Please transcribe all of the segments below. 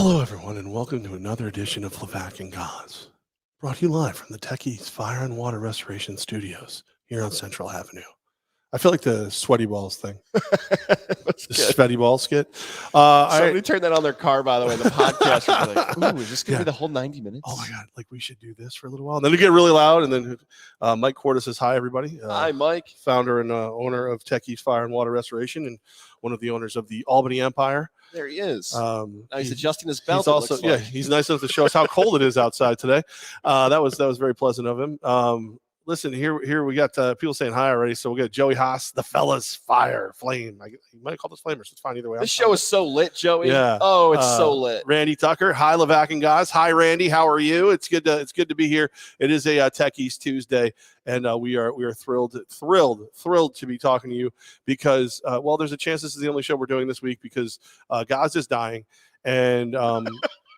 Hello, everyone, and welcome to another edition of Levack and Goz, brought to you live from the Techies Fire and Water Restoration Studios here on Central Avenue. I feel like the sweaty balls thing. The sweaty ball skit. Somebody turned that on their car, by the way. The podcast would be like, ooh, is this going to be the whole 90 minutes? Oh, my God. Like, we should do this for a little while. And then we get really loud, and then Mike Corda says, hi, everybody. Hi, Mike. Founder and owner of Techies Fire and Water Restoration and one of the owners of the Albany Empire. There he is. Now he's adjusting his belt. He's also, he's nice enough to show us how cold it is outside today. That was very pleasant of him. Listen, here we got people saying hi already. So we got Joey Haas, the fellas, fire, flame. You might have called us flamers. It's fine either way. This show is so lit, Joey. Yeah. Oh, it's so lit. Randy Tucker, hi, Levack and Goz. Hi, Randy. How are you? It's good to be here. It is a Techies Tuesday, and we are thrilled to be talking to you because there's a chance this is the only show we're doing this week because Goz is dying, and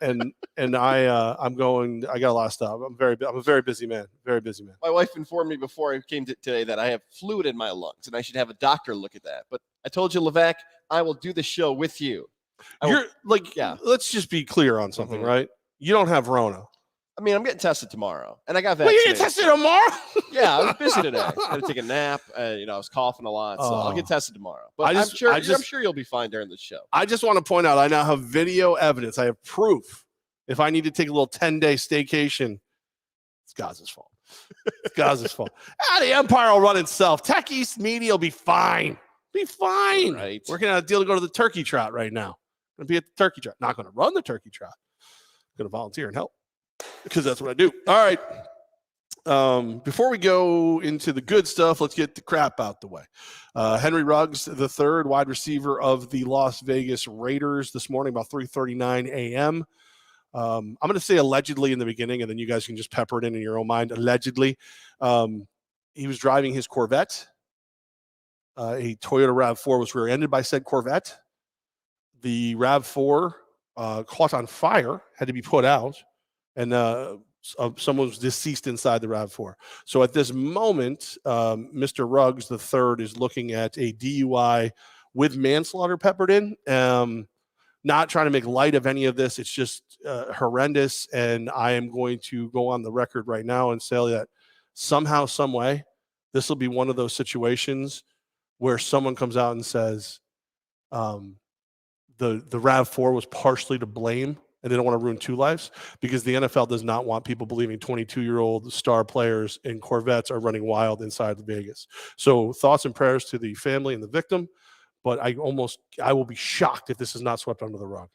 and I got a lot of stuff. I'm a very busy man. Very busy man. My wife informed me before I came today that I have fluid in my lungs and I should have a doctor look at that. But I told you, Levack, I will do the show with you. Let's just be clear on something, right? You don't have Rona. I mean, I'm getting tested tomorrow, and I got vaccinated. vaccinated. You're getting tested tomorrow? Yeah, I was busy today. I had to take a nap. I was coughing a lot, so I'll get tested tomorrow. But I'm sure you'll be fine during the show. I just want to point out, I now have video evidence. I have proof. If I need to take a little 10-day staycation, it's Goz's fault. It's Goz's fault. The Empire will run itself. Tech East Media will be fine. Be fine. Right. Working out a deal to go to the turkey trot right now. Going to be at the turkey trot. Not going to run the turkey trot. Going to volunteer and help because that's what I do. All right. Before we go into the good stuff, let's get the crap out the way. Henry Ruggs, the third wide receiver of the Las Vegas Raiders this morning, about 3:39 a.m., I'm going to say allegedly in the beginning, and then you guys can just pepper it in your own mind. Allegedly, he was driving his Corvette. A Toyota RAV4 was rear-ended by said Corvette. The RAV4 caught on fire, had to be put out, and someone was deceased inside the RAV4. So at this moment, Mr. Ruggs, the third, is looking at a DUI with manslaughter peppered in. Not trying to make light of any of this. It's just horrendous. And I am going to go on the record right now and say that somehow, some way, this will be one of those situations where someone comes out and says the RAV4 was partially to blame and they don't want to ruin two lives because the NFL does not want people believing 22-year-old star players in Corvettes are running wild inside Vegas. So thoughts and prayers to the family and the victim. But I will be shocked if this is not swept under the rug.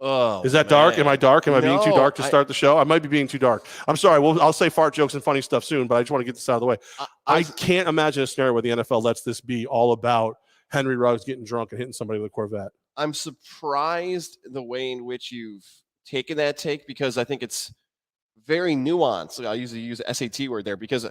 Oh, is that dark? Am I dark? Am I being too dark to start the show? I might be being too dark. I'm sorry. Well, I'll say fart jokes and funny stuff soon, but I just want to get this out of the way. I can't imagine a scenario where the NFL lets this be all about Henry Ruggs getting drunk and hitting somebody with a Corvette. I'm surprised the way in which you've taken that take because I think it's very nuanced. I usually use the SAT word there because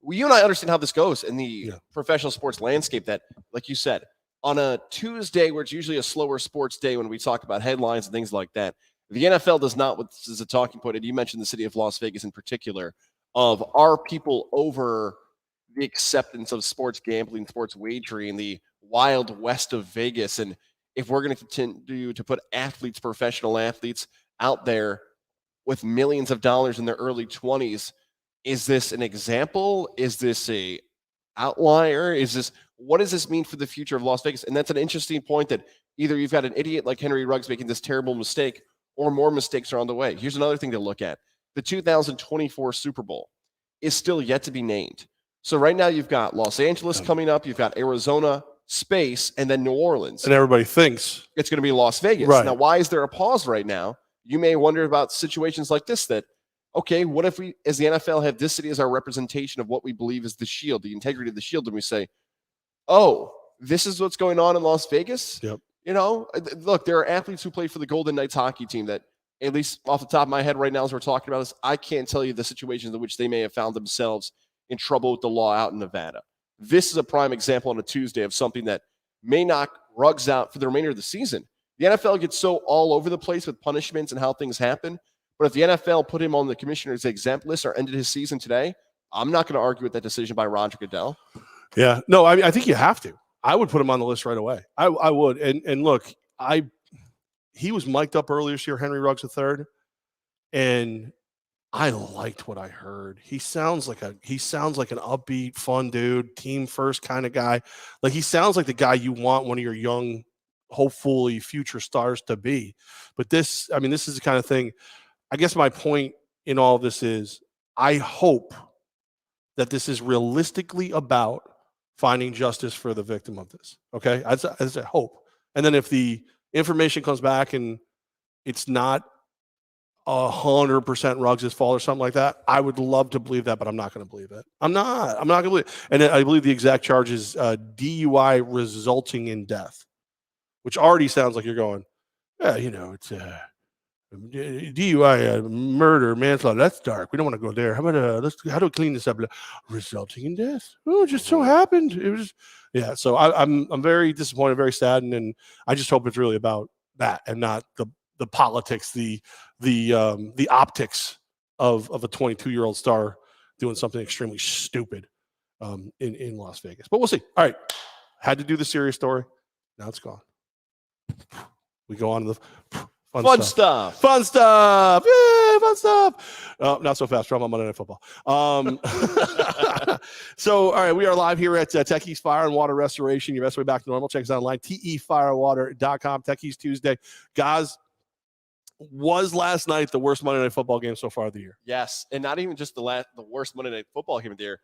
you and I understand how this goes in the professional sports landscape that, like you said, on a Tuesday, where it's usually a slower sports day when we talk about headlines and things like that, the NFL does not, this is a talking point, and you mentioned the city of Las Vegas in particular, of are people over the acceptance of sports gambling, sports wagering, the wild west of Vegas. And if we're going to continue to put athletes, professional athletes out there with millions of dollars in their early 20s, is this an example? Is this a outlier? What does this mean for the future of Las Vegas? And that's an interesting point that either you've got an idiot like Henry Ruggs making this terrible mistake or more mistakes are on the way. Here's another thing to look at. The 2024 Super Bowl is still yet to be named. So right now you've got Los Angeles coming up. You've got Arizona, Space, and then New Orleans. And everybody thinks it's going to be Las Vegas. Right. Now, why is there a pause right now? You may wonder about situations like this that, okay, what if we, as the NFL, have this city as our representation of what we believe is the shield, the integrity of the shield, and we say, oh, this is what's going on in Las Vegas? Yep. Look, there are athletes who play for the Golden Knights hockey team that, at least off the top of my head right now as we're talking about this, I can't tell you the situations in which they may have found themselves in trouble with the law out in Nevada. This is a prime example on a Tuesday of something that may knock Ruggs out for the remainder of the season. The NFL gets so all over the place with punishments and how things happen. But if the NFL put him on the commissioner's exempt list or ended his season today, I'm not going to argue with that decision by Roger Goodell. Yeah, no, I think you have to. I would put him on the list right away. I would. And look, he was mic'd up earlier this year, Henry Ruggs III, and I liked what I heard. He sounds like an upbeat, fun dude, team first kind of guy. Like he sounds like the guy you want one of your young, hopefully future stars to be. But this is the kind of thing. I guess my point in all of this is I hope that this is realistically about finding justice for the victim of this. Okay. As I hope. And then if the information comes back and it's not 100% Ruggs' fault or something like that, I would love to believe that, but I'm not going to believe it. I'm not going to believe it. And I believe the exact charge is DUI resulting in death, which already sounds like you're going, yeah, it's DUI, murder, manslaughter. That's dark. We don't want to go there. How about how do we clean this up? Resulting in death. Oh, it just so happened. It was, yeah. So I'm very disappointed, very saddened, and I just hope it's really about that and not the politics, the optics of a 22-year-old star doing something extremely stupid in Las Vegas. But we'll see. All right, had to do the serious story. Now it's gone. We go on to the fun stuff. Fun stuff. Yeah, fun stuff. Not so fast. From Monday Night Football. So, all right, we are live here at Techie's Fire and Water Restoration. Your best way back to normal. Check us out online, tefirewater.com. Techie's Tuesday. Guys, was last night the worst Monday Night Football game so far of the year? Yes, and not even just the worst Monday Night Football game of the year.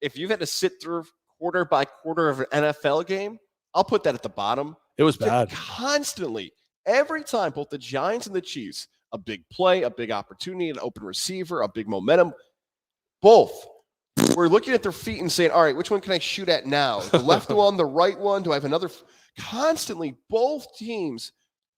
If you've had to sit through quarter by quarter of an NFL game, I'll put that at the bottom. It was bad. Constantly, every time, both the Giants and the Chiefs, a big play, a big opportunity, an open receiver, a big momentum, both were looking at their feet and saying, all right, which one can I shoot at now? The left one, the right one? Do I have another? Constantly, both teams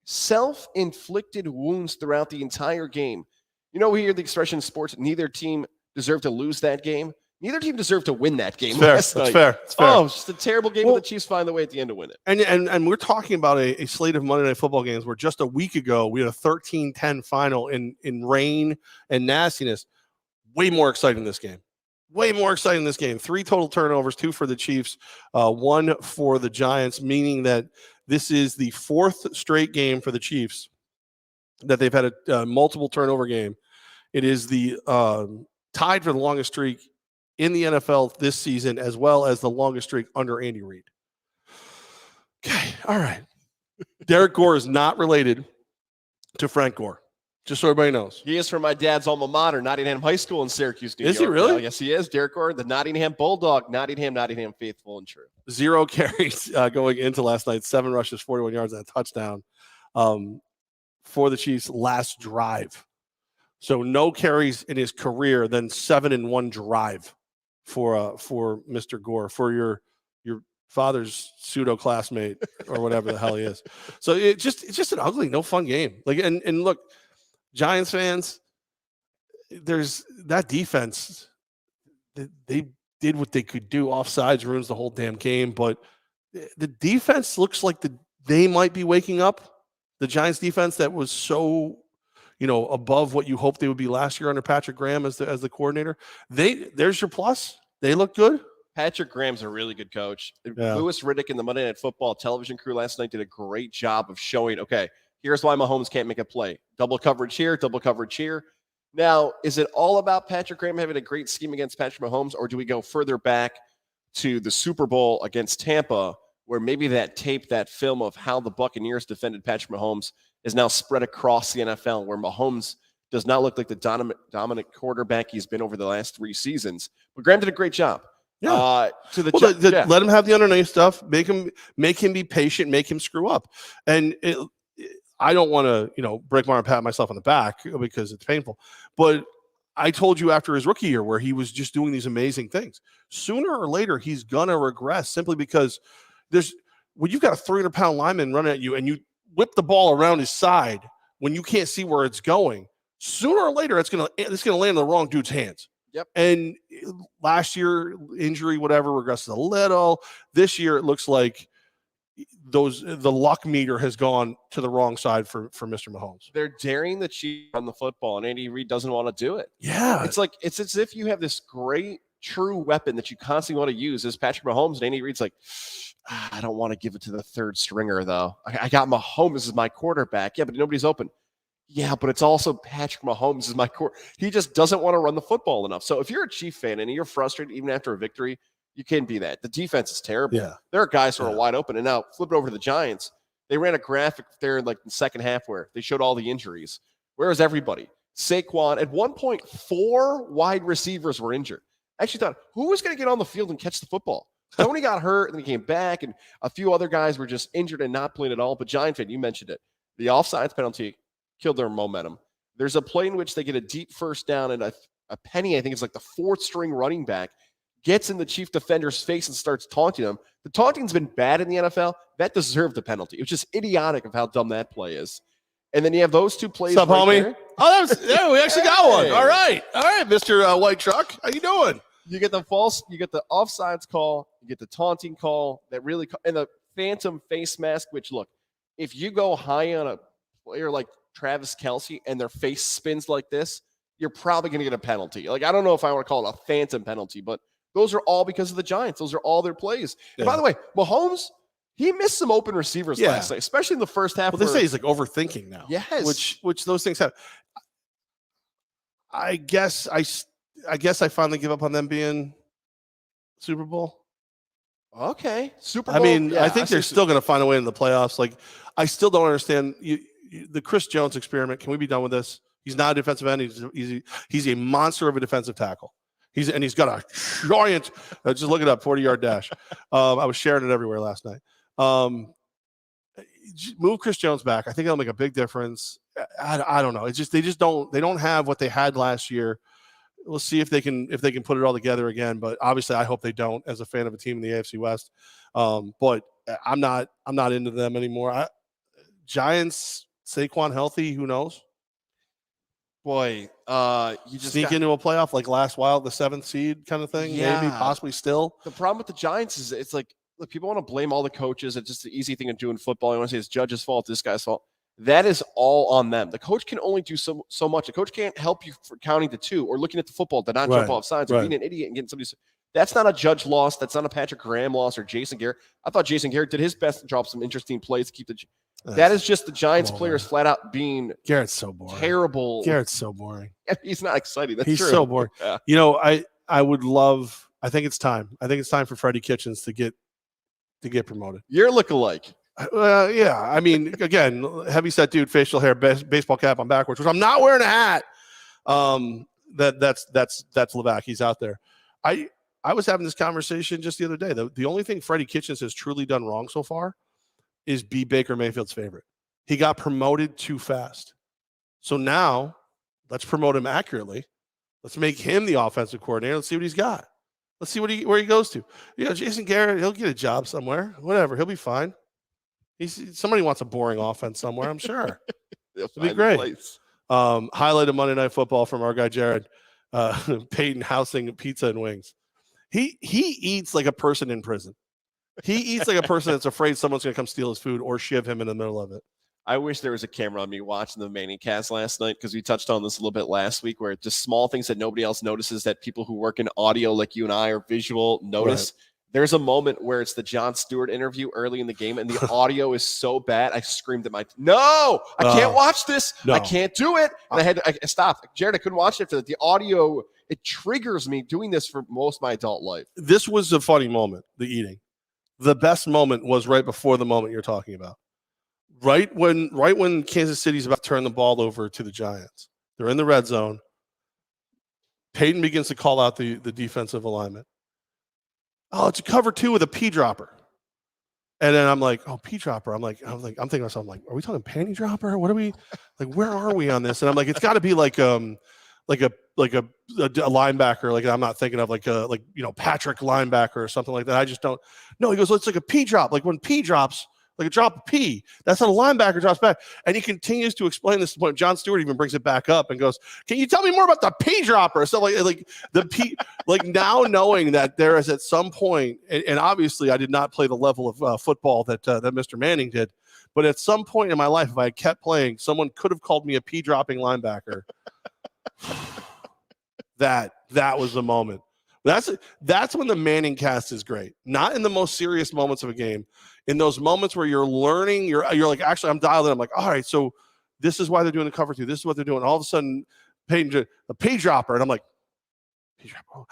self-inflicted wounds throughout the entire game. We hear the expression in sports, neither team deserved to lose that game. Neither team deserved to win that game. It's fair. Oh, it's just a terrible game, but the Chiefs find the way at the end to win it. And we're talking about a slate of Monday Night Football games where just a week ago we had a 13-10 final in rain and nastiness. Way more exciting in this game. Way more exciting in this game. 3 total turnovers, 2 for the Chiefs, 1 for the Giants, meaning that this is the 4th straight game for the Chiefs that they've had a multiple turnover game. It is the tied for the longest streak in the NFL this season, as well as the longest streak under Andy Reid. Okay, all right. Derek Gore is not related to Frank Gore, just so everybody knows. He is from my dad's alma mater, Nottingham High School in Syracuse, New York. Is he really? Yes, he is. Derek Gore, the Nottingham Bulldog, Nottingham faithful and true. 0 carries going into last night, 7 rushes, 41 yards, and a touchdown for the Chiefs' last drive. So no carries in his career, then 7 in one drive for Mr. Gore, for your father's pseudo classmate or whatever the hell he is. So it's just an ugly, no fun game. Like and look, Giants fans, there's that defense. They did what they could do. Offsides ruins the whole damn game, but the defense looks like they might be waking up. The Giants defense that was so above what you hoped they would be last year under Patrick Graham as the coordinator. There's your plus. They look good. Patrick Graham's a really good coach. Yeah. Louis Riddick and the Monday Night Football television crew last night did a great job of showing, okay, here's why Mahomes can't make a play. Double coverage here, double coverage here. Now, is it all about Patrick Graham having a great scheme against Patrick Mahomes, or do we go further back to the Super Bowl against Tampa, where maybe that tape, that film of how the Buccaneers defended Patrick Mahomes is now spread across the NFL, where Mahomes does not look like the dominant quarterback he's been over the last 3 seasons. But Graham did a great job. Yeah. Yeah. Let him have the underneath stuff. Make him be patient. Make him screw up. And I don't want to, break my arm, pat myself on the back because it's painful. But I told you after his rookie year where he was just doing these amazing things. Sooner or later, he's gonna regress simply because when you've got a 300-pound lineman running at you and you whip the ball around his side when you can't see where it's going. Sooner or later, it's gonna land in the wrong dude's hands. Yep. And last year, injury, whatever, regresses a little. This year, it looks like the luck meter has gone to the wrong side for Mr. Mahomes. They're daring the Chiefs on the football, and Andy Reid doesn't want to do it. Yeah. It's as if you have this great true weapon that you constantly want to use is Patrick Mahomes. And Andy Reid's like, I don't want to give it to the third stringer, though. I got Mahomes as my quarterback. Yeah, but nobody's open. Yeah, but it's also Patrick Mahomes as my core. He just doesn't want to run the football enough. So if you're a Chief fan and you're frustrated even after a victory, you can't be that. The defense is terrible. Yeah. There are guys who are wide open. And now flip it over to the Giants. They ran a graphic there in like the second half where they showed all the injuries. Where is everybody? Saquon. At one point, 4 wide receivers were injured. I actually thought, who was going to get on the field and catch the football? Tony got hurt and then he came back, and a few other guys were just injured and not playing at all. But Giant fan, you mentioned it. The offsides penalty killed their momentum. There's a play in which they get a deep first down, and a penny, I think it's like the 4th string running back, gets in the chief defender's face and starts taunting him. The taunting's been bad in the NFL. That deserved the penalty. It was just idiotic of how dumb that play is. And then you have those 2 plays. What's up, homie? there. Oh, we actually got one. All right, Mr. White Truck. How you doing? You get the offsides call, you get the taunting call, and the phantom face mask, which, look, if you go high on a player like Travis Kelce and their face spins like this, you're probably going to get a penalty. Like, I don't know if I want to call it a phantom penalty, but those are all because of the Giants. Those are all their plays. Yeah. And by the way, Mahomes, he missed some open receivers last night, especially in the first half. Well, they say he's like overthinking now. Yes. Which those things have. I guess I finally give up on them being Super Bowl. Okay. Super Bowl. I mean, I think they're still going to find a way in the playoffs. Like, I still don't understand the Chris Jones experiment. Can we be done with this? He's not a defensive end. He's a monster of a defensive tackle. He's got a giant. Just look it up. 40-yard dash. I was sharing it everywhere last night. Move Chris Jones back. I think it'll make a big difference. I don't know. It's just they don't have what they had last year. We'll see if they can put it all together again. But obviously, I hope they don't. As a fan of a team in the AFC West, but I'm not into them anymore. Giants, Saquon healthy, who knows? Boy, you just sneak into a playoff like last wild, the 7th seed kind of thing. Yeah. Maybe, possibly still. The problem with the Giants is it's like, look, people want to blame all the coaches. It's just the easy thing to do in football. You want to say it's Judge's fault, this guy's fault. That is all on them. The coach can only do so much. The coach can't help you for counting to 2 or looking at the football to not jump off sides or being an idiot and getting somebody. That's not a Judge loss. That's not a Patrick Graham loss or Jason Garrett. I thought Jason Garrett did his best to drop some interesting plays to keep the. That is just the Giants players flat out being Garrett's so boring. Terrible. Garrett's so boring. He's not exciting. That's He's true. so boring. Yeah. You know, I would love. I think it's time. I think it's time for Freddie Kitchens to get promoted. You're lookalike. Yeah. I mean, again, heavyset dude, facial hair, baseball cap on backwards, which I'm not wearing a hat. That's Levack. He's out there. I was having this conversation just the other day. The only thing Freddie Kitchens has truly done wrong so far is be Baker Mayfield's favorite. He got promoted too fast. So now let's promote him accurately. Let's make him the offensive coordinator. Let's see what he's got. Let's see where he goes to. You know, Jason Garrett, he'll get a job somewhere. Whatever. He'll be fine. Somebody wants a boring offense somewhere, I'm sure. It'll be great. Highlight of Monday Night Football from our guy Jared. Peyton housing pizza and wings. He eats like a person in prison. He eats like a person that's afraid someone's going to come steal his food or shiv him in the middle of it. I wish there was a camera on me watching the Manning cast last night, because we touched on this a little bit last week, where just small things that nobody else notices that people who work in audio like you and I or visual notice. Right. There's a moment where it's the Jon Stewart interview early in the game, and the audio is so bad, I screamed at I can't watch this. No. I can't do it. And I stopped. Jared, I couldn't watch it. The audio, it triggers me doing this for most of my adult life. This was a funny moment, the eating. The best moment was right before the moment you're talking about. Right when Kansas City's about to turn the ball over to the Giants. They're in the red zone. Peyton begins to call out the defensive alignment. Oh, it's a cover 2 with a P dropper. And then I'm like, oh, P dropper. I'm thinking to myself, are we talking panty dropper? What are we like? Where are we on this? And I'm like, it's got to be like a linebacker. Like, I'm not thinking of Patrick linebacker or something like that. I just don't. No, he goes, it's like a P drop. Like when P drops, like a drop of P. That's how the linebacker drops back. And he continues to explain this to the point. Jon Stewart even brings it back up and goes, can you tell me more about the P dropper? So like the P, like now knowing that there is at some point, and obviously I did not play the level of football that Mr. Manning did, but at some point in my life, if I had kept playing, someone could have called me a P dropping linebacker. That was the moment That's when the Manning cast is great. Not in the most serious moments of a game. In those moments where you're learning, you're like, actually, I'm dialed in. I'm like, all right, so this is why they're doing the cover 2. This is what they're doing. All of a sudden, Peyton, a page dropper, and I'm like, page dropper.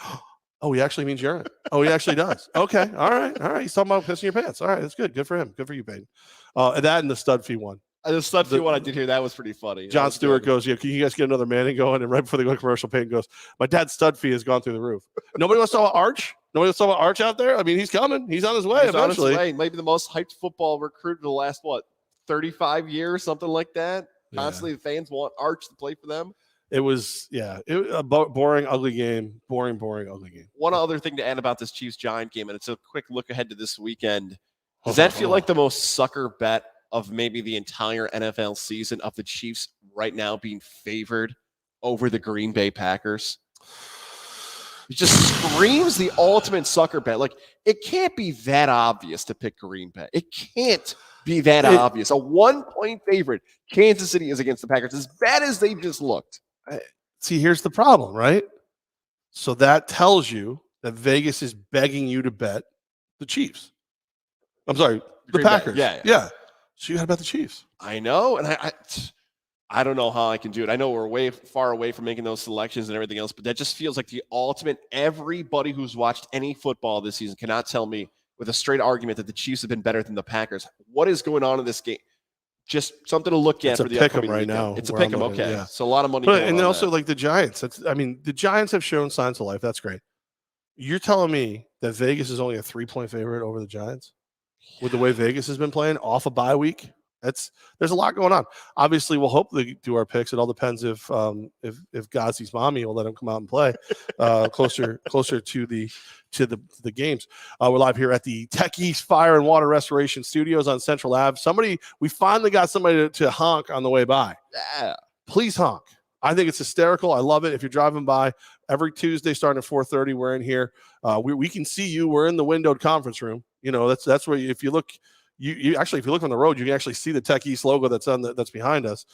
Oh, he actually means urine. Oh, he actually does. Okay, all right. He's talking about pissing your pants. All right, that's good. Good for him. Good for you, Peyton. And that and the stud fee one. The stud fee one I did hear, that was pretty funny. John Stewart goes, yeah, can you guys get another Manning going? And right before they go to commercial, Peyton goes, my dad's stud fee has gone through the roof. Nobody wants to talk about Arch? Nobody wants to talk about Arch out there? I mean, he's coming. He's on his way eventually. On his way. Maybe the most hyped football recruit of the last, 35 years, something like that. Yeah. Constantly the fans want Arch to play for them. It was, a boring, ugly game. Boring, ugly game. One other thing to add about this Chiefs-Giant game, and it's a quick look ahead to this weekend. Does that feel like the most sucker bet of maybe the entire NFL season of the Chiefs right now being favored over the Green Bay Packers? It just screams the ultimate sucker bet. Like, it can't be that obvious to pick Green Bay. It can't be that obvious. A 1-point favorite, Kansas City is against the Packers, as bad as they just looked. See, here's the problem, right? So that tells you that Vegas is begging you to bet the Chiefs. I'm sorry, the Packers. Yeah. So you got to bet the Chiefs. I know, and I don't know how I can do it. I know we're way far away from making those selections and everything else, but that just feels like the ultimate. Everybody who's watched any football this season cannot tell me with a straight argument that the Chiefs have been better than the Packers. What is going on in this game? Just something to look at for the upcoming right weekend. now. It's a pick 'em, okay. Yeah. So a lot of money. And then also like the Giants. The Giants have shown signs of life. That's great. You're telling me that Vegas is only a 3-point favorite over the Giants? With the way Vegas has been playing off a bye week, there's a lot going on. Obviously, we'll hope they do our picks. It all depends if Gozzy's mommy will let him come out and play closer to the games. We're live here at the Tech East Fire and Water Restoration Studios on Central Ave. We finally got somebody to honk on the way by. Yeah, please honk. I think it's hysterical. I love it. If you're driving by every Tuesday starting at 4:30, we're in here. We can see you. We're in the windowed conference room. You know, that's where if you look, you actually, if you look on the road, you can actually see the Tech East logo that's behind us.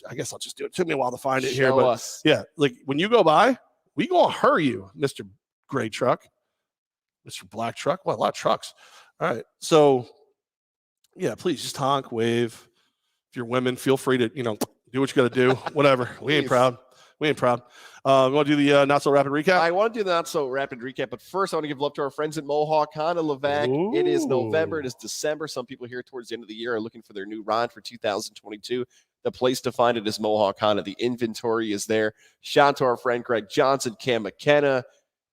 I guess I'll just do it. It took me a while to find it here, but yeah, like when you go by, we gonna hurry you, Mr. Gray Truck, Mr. Black Truck. Well, a lot of trucks. All right, so yeah, please just honk, wave. If you're women, feel free to do what you got to do. Whatever. We ain't proud. You want to do the not so rapid recap? I want to do the not so rapid recap, but first I want to give love to our friends at Mohawk Honda Levack. Ooh. It is November. It is December. Some people here towards the end of the year are looking for their new ride for 2022. The place to find it is Mohawk Honda. The inventory is there. Shout out to our friend Greg Johnson, Cam McKenna,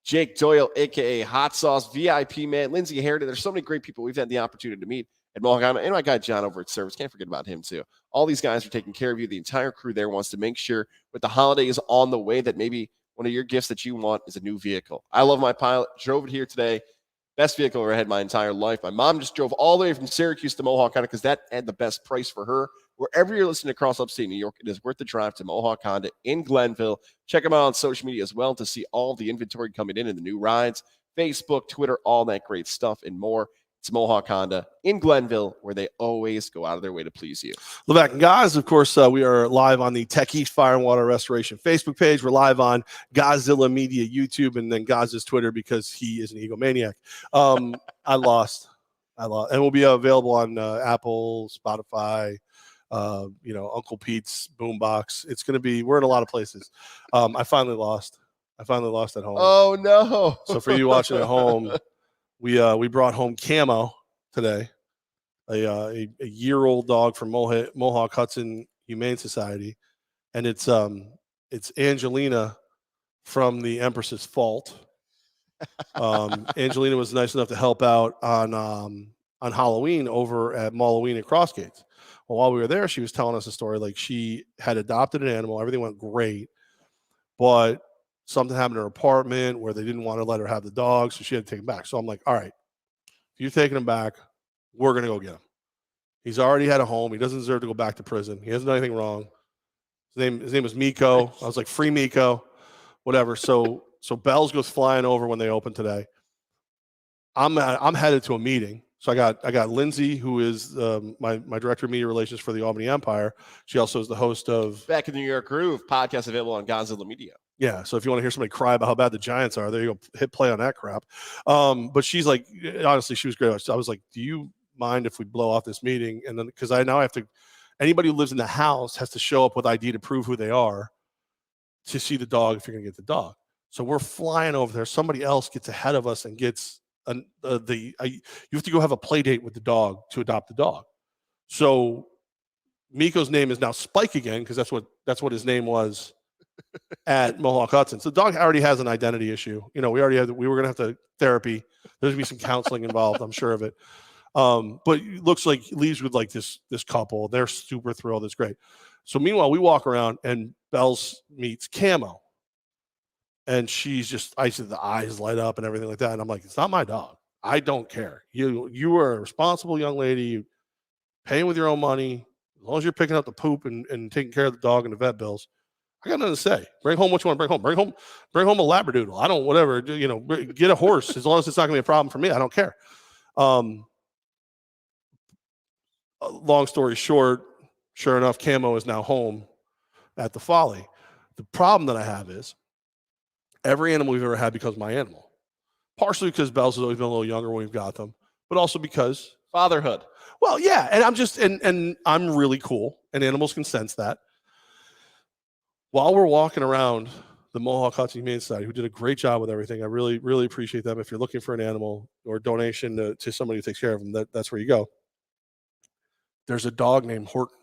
Jake Doyle, a.k.a. Hot Sauce, VIP Man, Lindsay Harrington. There's so many great people we've had the opportunity to meet at Mohawk Honda. And my guy John over at Service. Can't forget about him too. All these guys are taking care of you. The entire crew there wants to make sure with the holidays on the way that maybe one of your gifts that you want is a new vehicle. I love my Pilot. Drove it here today. Best vehicle I ever had my entire life. My mom just drove all the way from Syracuse to Mohawk Honda because that had the best price for her. Wherever you're listening across upstate New York, it is worth the drive to Mohawk Honda in Glenville. Check them out on social media as well to see all the inventory coming in and the new rides. Facebook, Twitter, all that great stuff and more. It's Mohawk Honda in Glenville, where they always go out of their way to please you. Levack and Goz, of course, we are live on the Tech East Fire and Water Restoration Facebook page. We're live on Godzilla Media YouTube and then Goz's Twitter because he is an egomaniac. I lost. And we'll be available on Apple, Spotify, Uncle Pete's Boombox. It's going to be, we're in a lot of places. I finally lost at home. Oh, no. So for you watching at home, we brought home Camo today, a year-old dog from Mohawk Hudson Humane Society, and it's Angelina from the Empress's Fault. Angelina was nice enough to help out on Halloween over at Halloween at Crossgates. Well, while we were there, she was telling us a story like she had adopted an animal, everything went great, but something happened in her apartment where they didn't want to let her have the dog, so she had to take him back. So I'm like, all right, if you're taking him back, we're going to go get him. He's already had a home. He doesn't deserve to go back to prison. He hasn't done anything wrong. His name was Miko. I was like, free Miko, whatever. So Bells goes flying over when they open today. I'm headed to a meeting. So I got Lindsay, who is my director of media relations for the Albany Empire. She also is the host of Back in the New York Groove podcast, available on Godzilla Media. Yeah, so if you want to hear somebody cry about how bad the Giants are, there you go. Hit play on that crap. But she's like, honestly, she was great. I was like, do you mind if we blow off this meeting? And then because I now have to, anybody who lives in the house has to show up with ID to prove who they are to see the dog if you're going to get the dog. So we're flying over there. Somebody else gets ahead of us and gets you have to go have a play date with the dog to adopt the dog. So Miko's name is now Spike again because that's what his name was at Mohawk Hudson. So the dog already has an identity issue. We were going to have to therapy. There's going to be some counseling involved. I'm sure of it. But it looks like he leaves with like this couple. They're super thrilled. It's great. So meanwhile, we walk around and Bells meets Camo. And she's just, I see the eyes light up and everything like that. And I'm like, it's not my dog. I don't care. You are a responsible young lady. You paying with your own money. As long as you're picking up the poop and taking care of the dog and the vet bills, I got nothing to say. Bring home what you want to bring home. Bring home a Labradoodle. I don't, whatever, get a horse. As long as it's not going to be a problem for me, I don't care. Long story short, sure enough, Camo is now home at the Folly. The problem that I have is every animal we've ever had becomes my animal. Partially because Bells has always been a little younger when we've got them, but also because fatherhood. Well, yeah, and I'm just and I'm really cool, and animals can sense that. While we're walking around the Mohawk Hudson Humane Society, who did a great job with everything, I really, really appreciate them. If you're looking for an animal or a donation to somebody who takes care of them, that's where you go. There's a dog named Horton.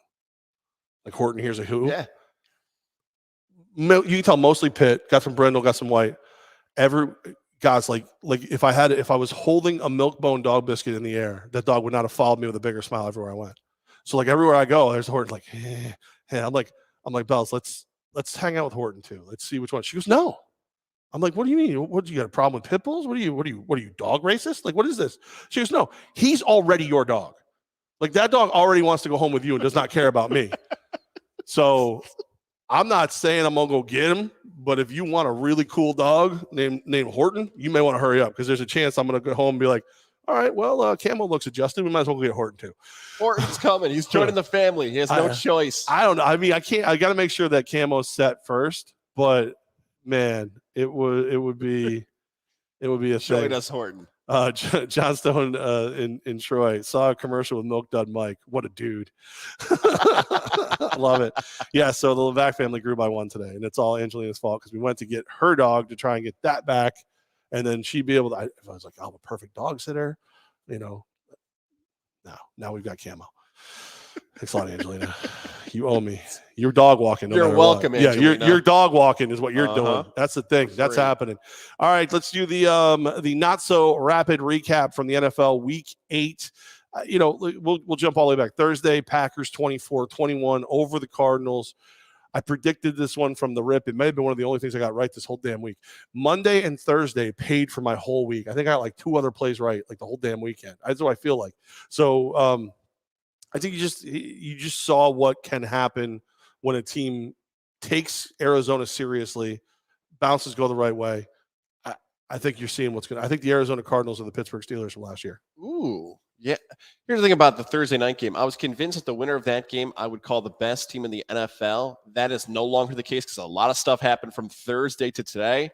Like Horton, here's a who. Yeah. You can tell mostly pit, got some brindle, got some white. Guys, like if I was holding a milk bone dog biscuit in the air, that dog would not have followed me with a bigger smile everywhere I went. So like everywhere I go, there's Horton. Like, hey. I'm like Bells, let's hang out with Horton too. Let's see which one. She goes, no. I'm like, what do you mean? What do you got a problem with pit bulls? What are you dog racist? Like, what is this? She goes, no, he's already your dog. Like that dog already wants to go home with you and does not care about me. So I'm not saying I'm gonna go get him, but if you want a really cool dog named Horton, you may want to hurry up because there's a chance I'm gonna go home and be like, all right, well, Camo looks adjusted. We might as well go get Horton too. Horton's coming. He's joining the family. He has no choice. I don't know. I mean, I got to make sure that Camo's set first. But man, it would be a Showing thing. us Horton. John Stone in Troy saw a commercial with Milk Dud Mike. What a dude. I love it. Yeah, so the Levack family grew by one today, and it's all Angelina's fault because we went to get her dog to try and get that back, and then she'd be able to. I was like, I'm a perfect dog sitter, Now we've got Camo. Thanks a lot, Angelina. You owe me. You're dog walking. You're welcome, what. Yeah, Angelina. you're dog walking is what you're doing. That's the thing. That's free. happening. All right, let's do the not so rapid recap from the NFL Week 8. We'll jump all the way back. Thursday, Packers 24-21 over the Cardinals. I predicted this one from the rip. It may have been one of the only things I got right this whole damn week. Monday and Thursday paid for my whole week. I think I got like 2 other plays right, like the whole damn weekend. That's what I feel like. So I think you just saw what can happen when a team takes Arizona seriously, bounces go the right way. I think you're seeing I think the Arizona Cardinals are the Pittsburgh Steelers from last year. Ooh, yeah. Here's the thing about the Thursday night game. I was convinced that the winner of that game I would call the best team in the NFL. That is no longer the case because a lot of stuff happened from Thursday to today.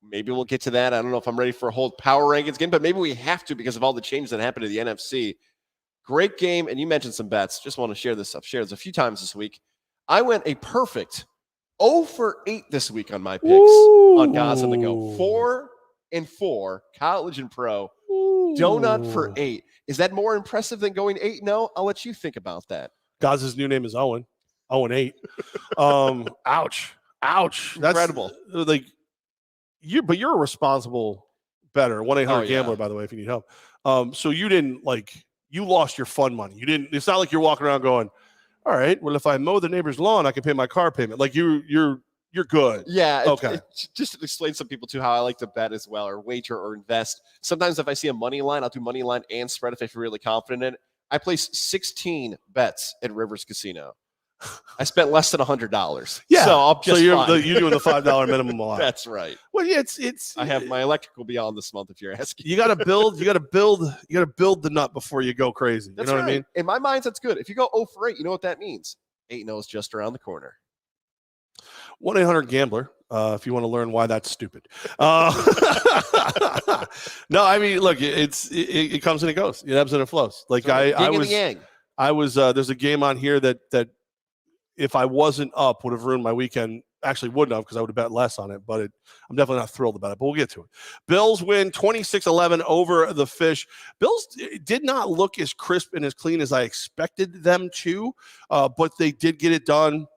Maybe we'll get to that. I don't know if I'm ready for a whole power rankings game, but maybe we have to because of all the changes that happened to the NFC. Great game, and you mentioned some bets. Just want to share this. I've shared this a few times this week. I went a perfect 0 for 8 this week on my picks on Goz on the Go. 4-4, college and pro. Ooh. Donut for 8. Is that more impressive than going 8-0? I'll let you think about that. Goz's new name is Owen. 0-8. Ouch. That's incredible. Like but you're a responsible bettor. 1-800-GAMBLER, by the way, if you need help. So you didn't you lost your fun money. You didn't. It's not like you're walking around going, all right, well, if I mow the neighbor's lawn, I can pay my car payment. Like you're good. Yeah. Okay. Just to explain to some people too how I like to bet as well, or wager or invest. Sometimes if I see a money line, I'll do money line and spread if I feel really confident in it. I placed 16 bets at Rivers Casino. I spent less than $100. Yeah. So I'm just you're doing the $5 minimum a lot. That's right. Well, yeah, it's. I have my electric will be on this month if you're asking. You got to build the nut before you go crazy. That's you know right. what I mean? In my mind, that's good. If you go 0 for 8, you know what that means? 8-0 is just around the corner. 1-800-GAMBLER. If you want to learn why that's stupid. No, I mean, look, it comes and it goes. It ebbs and it flows. Like I was there's a game on here that if I wasn't up would have ruined my weekend. Actually wouldn't have because I would have bet less on it, but I'm definitely not thrilled about it, but we'll get to it. Bills win 26-11 over the Fish. Bills did not look as crisp and as clean as I expected them to, but they did get it done.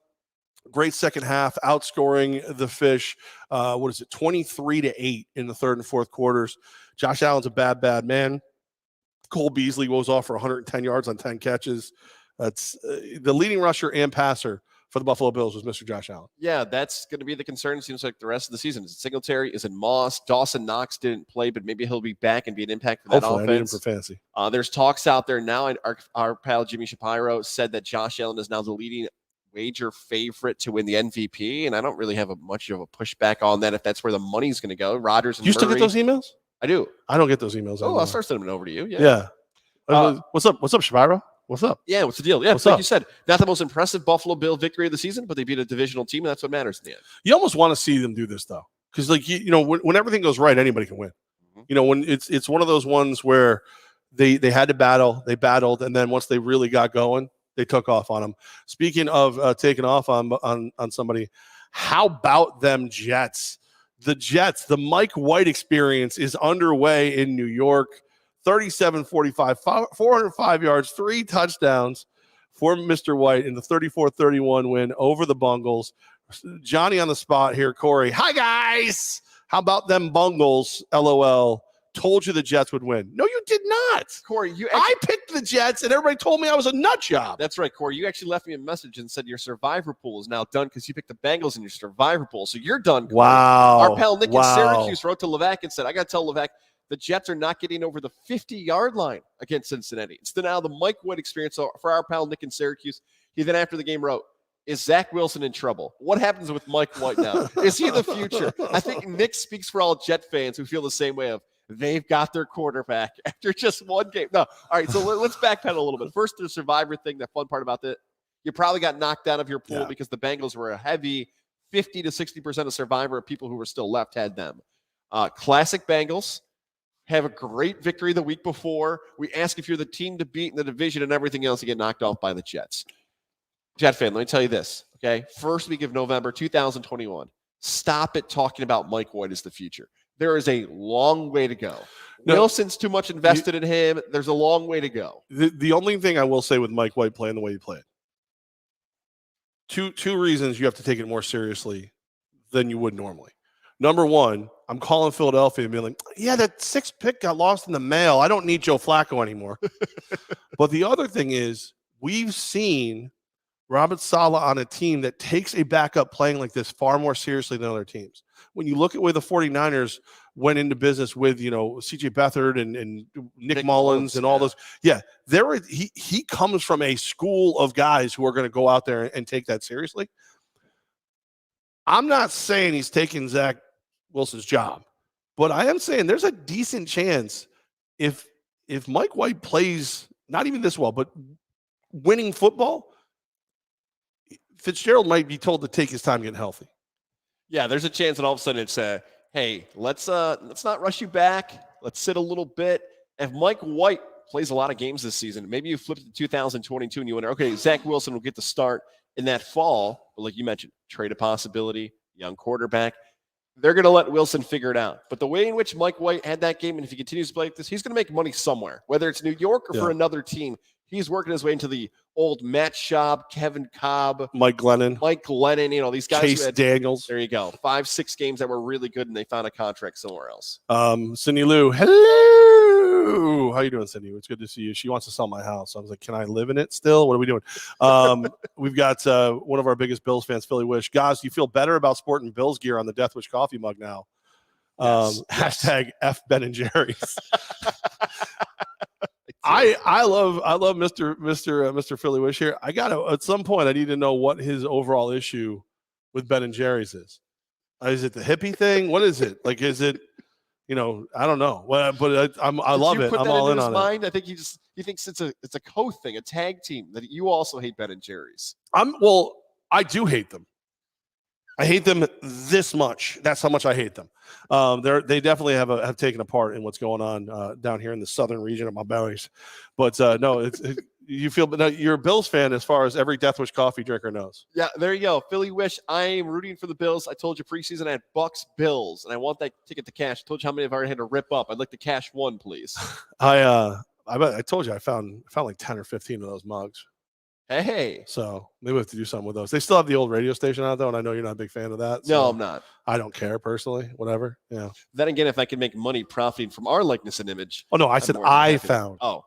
Great second half, outscoring the Fish. 23-8 in the third and fourth quarters. Josh Allen's a bad man. Cole Beasley goes off for 110 yards on 10 catches. That's the leading rusher and passer for the Buffalo Bills was Mr. Josh Allen. Yeah, that's going to be the concern. It seems like the rest of the season. Is it Singletary? Is it Moss? Dawson Knox didn't play, but maybe he'll be back and be an impact for that Hopefully, offense. I need him for fantasy. There's talks out there now, and our pal Jimmy Shapiro said that Josh Allen is now the leading wager favorite to win the MVP, and I don't really have much of a pushback on that if that's where the money's going to go. Rodgers and you still Murray. get those emails? I do. I don't get those emails. Oh, I'll start sending them over to you. Yeah. What's up, Shapiro? What's up? Yeah, what's the deal? Yeah, like you said, not the most impressive Buffalo Bill victory of the season, but they beat a divisional team, and that's what matters in the end. You almost want to see them do this, though, because, like, when everything goes right, anybody can win. Mm-hmm. When it's one of those ones where they had to battle, they battled, and then once they really got going, they took off on them. Speaking of taking off on somebody, how about them Jets? The Jets, the Mike White experience is underway in New York. 37-45, 405 yards, 3 touchdowns for Mr. White in the 34-31 win over the Bengals. Johnny on the spot here, Corey. Hi, guys. How about them Bengals? LOL. Told you the Jets would win. No, you did not. Corey, I picked the Jets, and everybody told me I was a nut job. That's right, Corey. You actually left me a message and said your survivor pool is now done because you picked the Bengals in your survivor pool. So you're done, Corey. Wow. Our pal Nick in Syracuse wrote to Levack and said, I got to tell Levack, the Jets are not getting over the 50-yard line against Cincinnati. It's now the Mike White experience. So for our pal Nick in Syracuse, he then after the game wrote, is Zach Wilson in trouble? What happens with Mike White now? Is he the future? I think Nick speaks for all Jet fans who feel the same way of they've got their quarterback after just one game. No. All right, so let's backpedal a little bit. First, the survivor thing, the fun part about that, you probably got knocked out of your pool because the Bengals were a heavy 50 to 60% of survivor of people who were still left had them. Classic Bengals. Have a great victory the week before. We ask if you're the team to beat in the division and everything else to get knocked off by the Jets. Jet fan, let me tell you this, okay? First week of November 2021. Stop it talking about Mike White as the future. There is a long way to go. Wilson's too much invested in him. There's a long way to go. The only thing I will say with Mike White playing the way he played, two reasons you have to take it more seriously than you would normally. Number one, I'm calling Philadelphia and being like, yeah, that 6th pick got lost in the mail. I don't need Joe Flacco anymore. But the other thing is we've seen Robert Saleh on a team that takes a backup playing like this far more seriously than other teams. When you look at where the 49ers went into business with, C.J. Beathard and Nick Mullins and all those. Yeah, he comes from a school of guys who are going to go out there and take that seriously. I'm not saying he's taking Zach Wilson's job, but I am saying there's a decent chance if Mike White plays not even this well, but winning football, Fitzgerald might be told to take his time getting healthy. Yeah, there's a chance that all of a sudden it's hey, let's not rush you back. Let's sit a little bit. If Mike White plays a lot of games this season, maybe you flip it to 2022 and you wonder, okay, Zach Wilson will get the start in that fall. But like you mentioned, trade a possibility, young quarterback. They're going to let Wilson figure it out. But the way in which Mike White had that game, and if he continues to play like this, he's going to make money somewhere, whether it's New York or for another team. He's working his way into the old Matt Schaub, Kevin Cobb, Mike Glennon, these guys. Chase Daniels. There you go. 5-6 games that were really good, and they found a contract somewhere else. Cindy Lou, hello. How you doing, Cindy? It's good to see you. She wants to sell my house. I was like, can I live in it still? What are we doing? We've got one of our biggest Bills fans, Philly Wish. Goz, do you feel better about sporting Bills gear on the Death Wish coffee mug now? Yes. Hashtag F Ben and Jerry's. I love Mr. Philly Wish here. I gotta at some point I need to know what his overall issue with Ben and Jerry's is. Is it the hippie thing? What is it? Like, is it, I don't know. Well, but I love it. I'm all in on it. I think he thinks it's a co-thing, a tag team that you also hate Ben and Jerry's. I do hate them. I hate them this much. That's how much I hate them. They definitely have taken a part in what's going on down here in the southern region of my bellies. But no, you feel, but no, you're a Bills fan as far as every Death Wish coffee drinker knows. Yeah, there you go. Philly Wish. I am rooting for the Bills. I told you preseason I had Bucks Bills, and I want that ticket to cash. I told you how many I've already had to rip up. I'd like to cash one, please. I told you I found like 10 or 15 of those mugs. Hey. So maybe we have to do something with those. They still have the old radio station out though, and I know you're not a big fan of that. So No, I'm not. I don't care personally. Whatever. Yeah. Then again, if I can make money profiting from our likeness and image. Oh no, I said I found. Oh.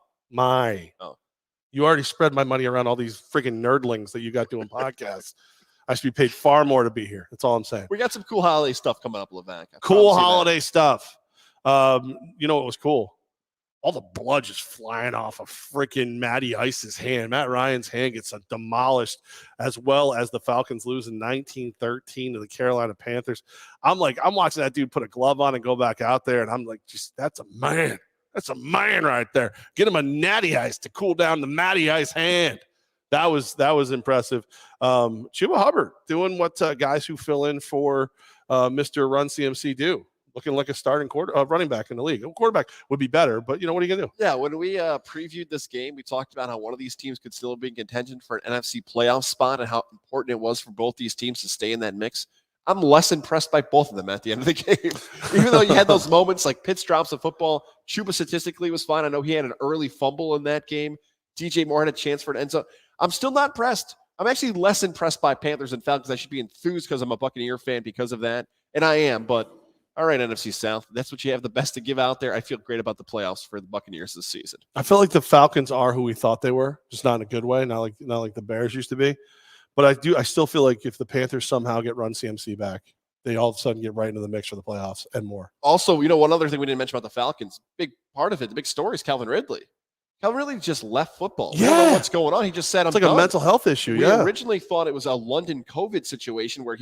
You already spread my money around all these freaking nerdlings that you got doing podcasts. I should be paid far more to be here. That's all I'm saying. We got some cool holiday stuff coming up, Levack. Cool holiday stuff. You know what was cool? All the blood just flying off of freaking Matty Ice's hand. Matt Ryan's hand gets demolished, as well as the Falcons losing 19-13 to the Carolina Panthers. I'm watching that dude put a glove on and go back out there, and I'm like, just that's a man. That's a man right there. Get him a Natty Ice to cool down the Matty Ice hand. That was impressive. Chuba Hubbard doing what guys who fill in for Mr. Run CMC do. Looking like a starting running back in the league. A quarterback would be better, but what are you going to do? Yeah, when we previewed this game, we talked about how one of these teams could still be in contention for an NFC playoff spot and how important it was for both these teams to stay in that mix. I'm less impressed by both of them at the end of the game. Even though you had those moments like Pitts drops of football, Chuba statistically was fine. I know he had an early fumble in that game. DJ Moore had a chance for an end zone. I'm still not impressed. I'm actually less impressed by Panthers and Falcons. I should be enthused because I'm a Buccaneer fan because of that, and I am, but all right, NFC South. That's what you have the best to give out there. I feel great about the playoffs for the Buccaneers this season. I feel like the Falcons are who we thought they were, just not in a good way, not like the Bears used to be. But I still feel like if the Panthers somehow get Run CMC back, they all of a sudden get right into the mix for the playoffs and more. Also, one other thing we didn't mention about the Falcons, big part of it, the big story is Calvin Ridley. Calvin Ridley just left football. Yeah. I don't know what's going on. He just said, it's like a mental health issue. We originally thought it was a London COVID situation where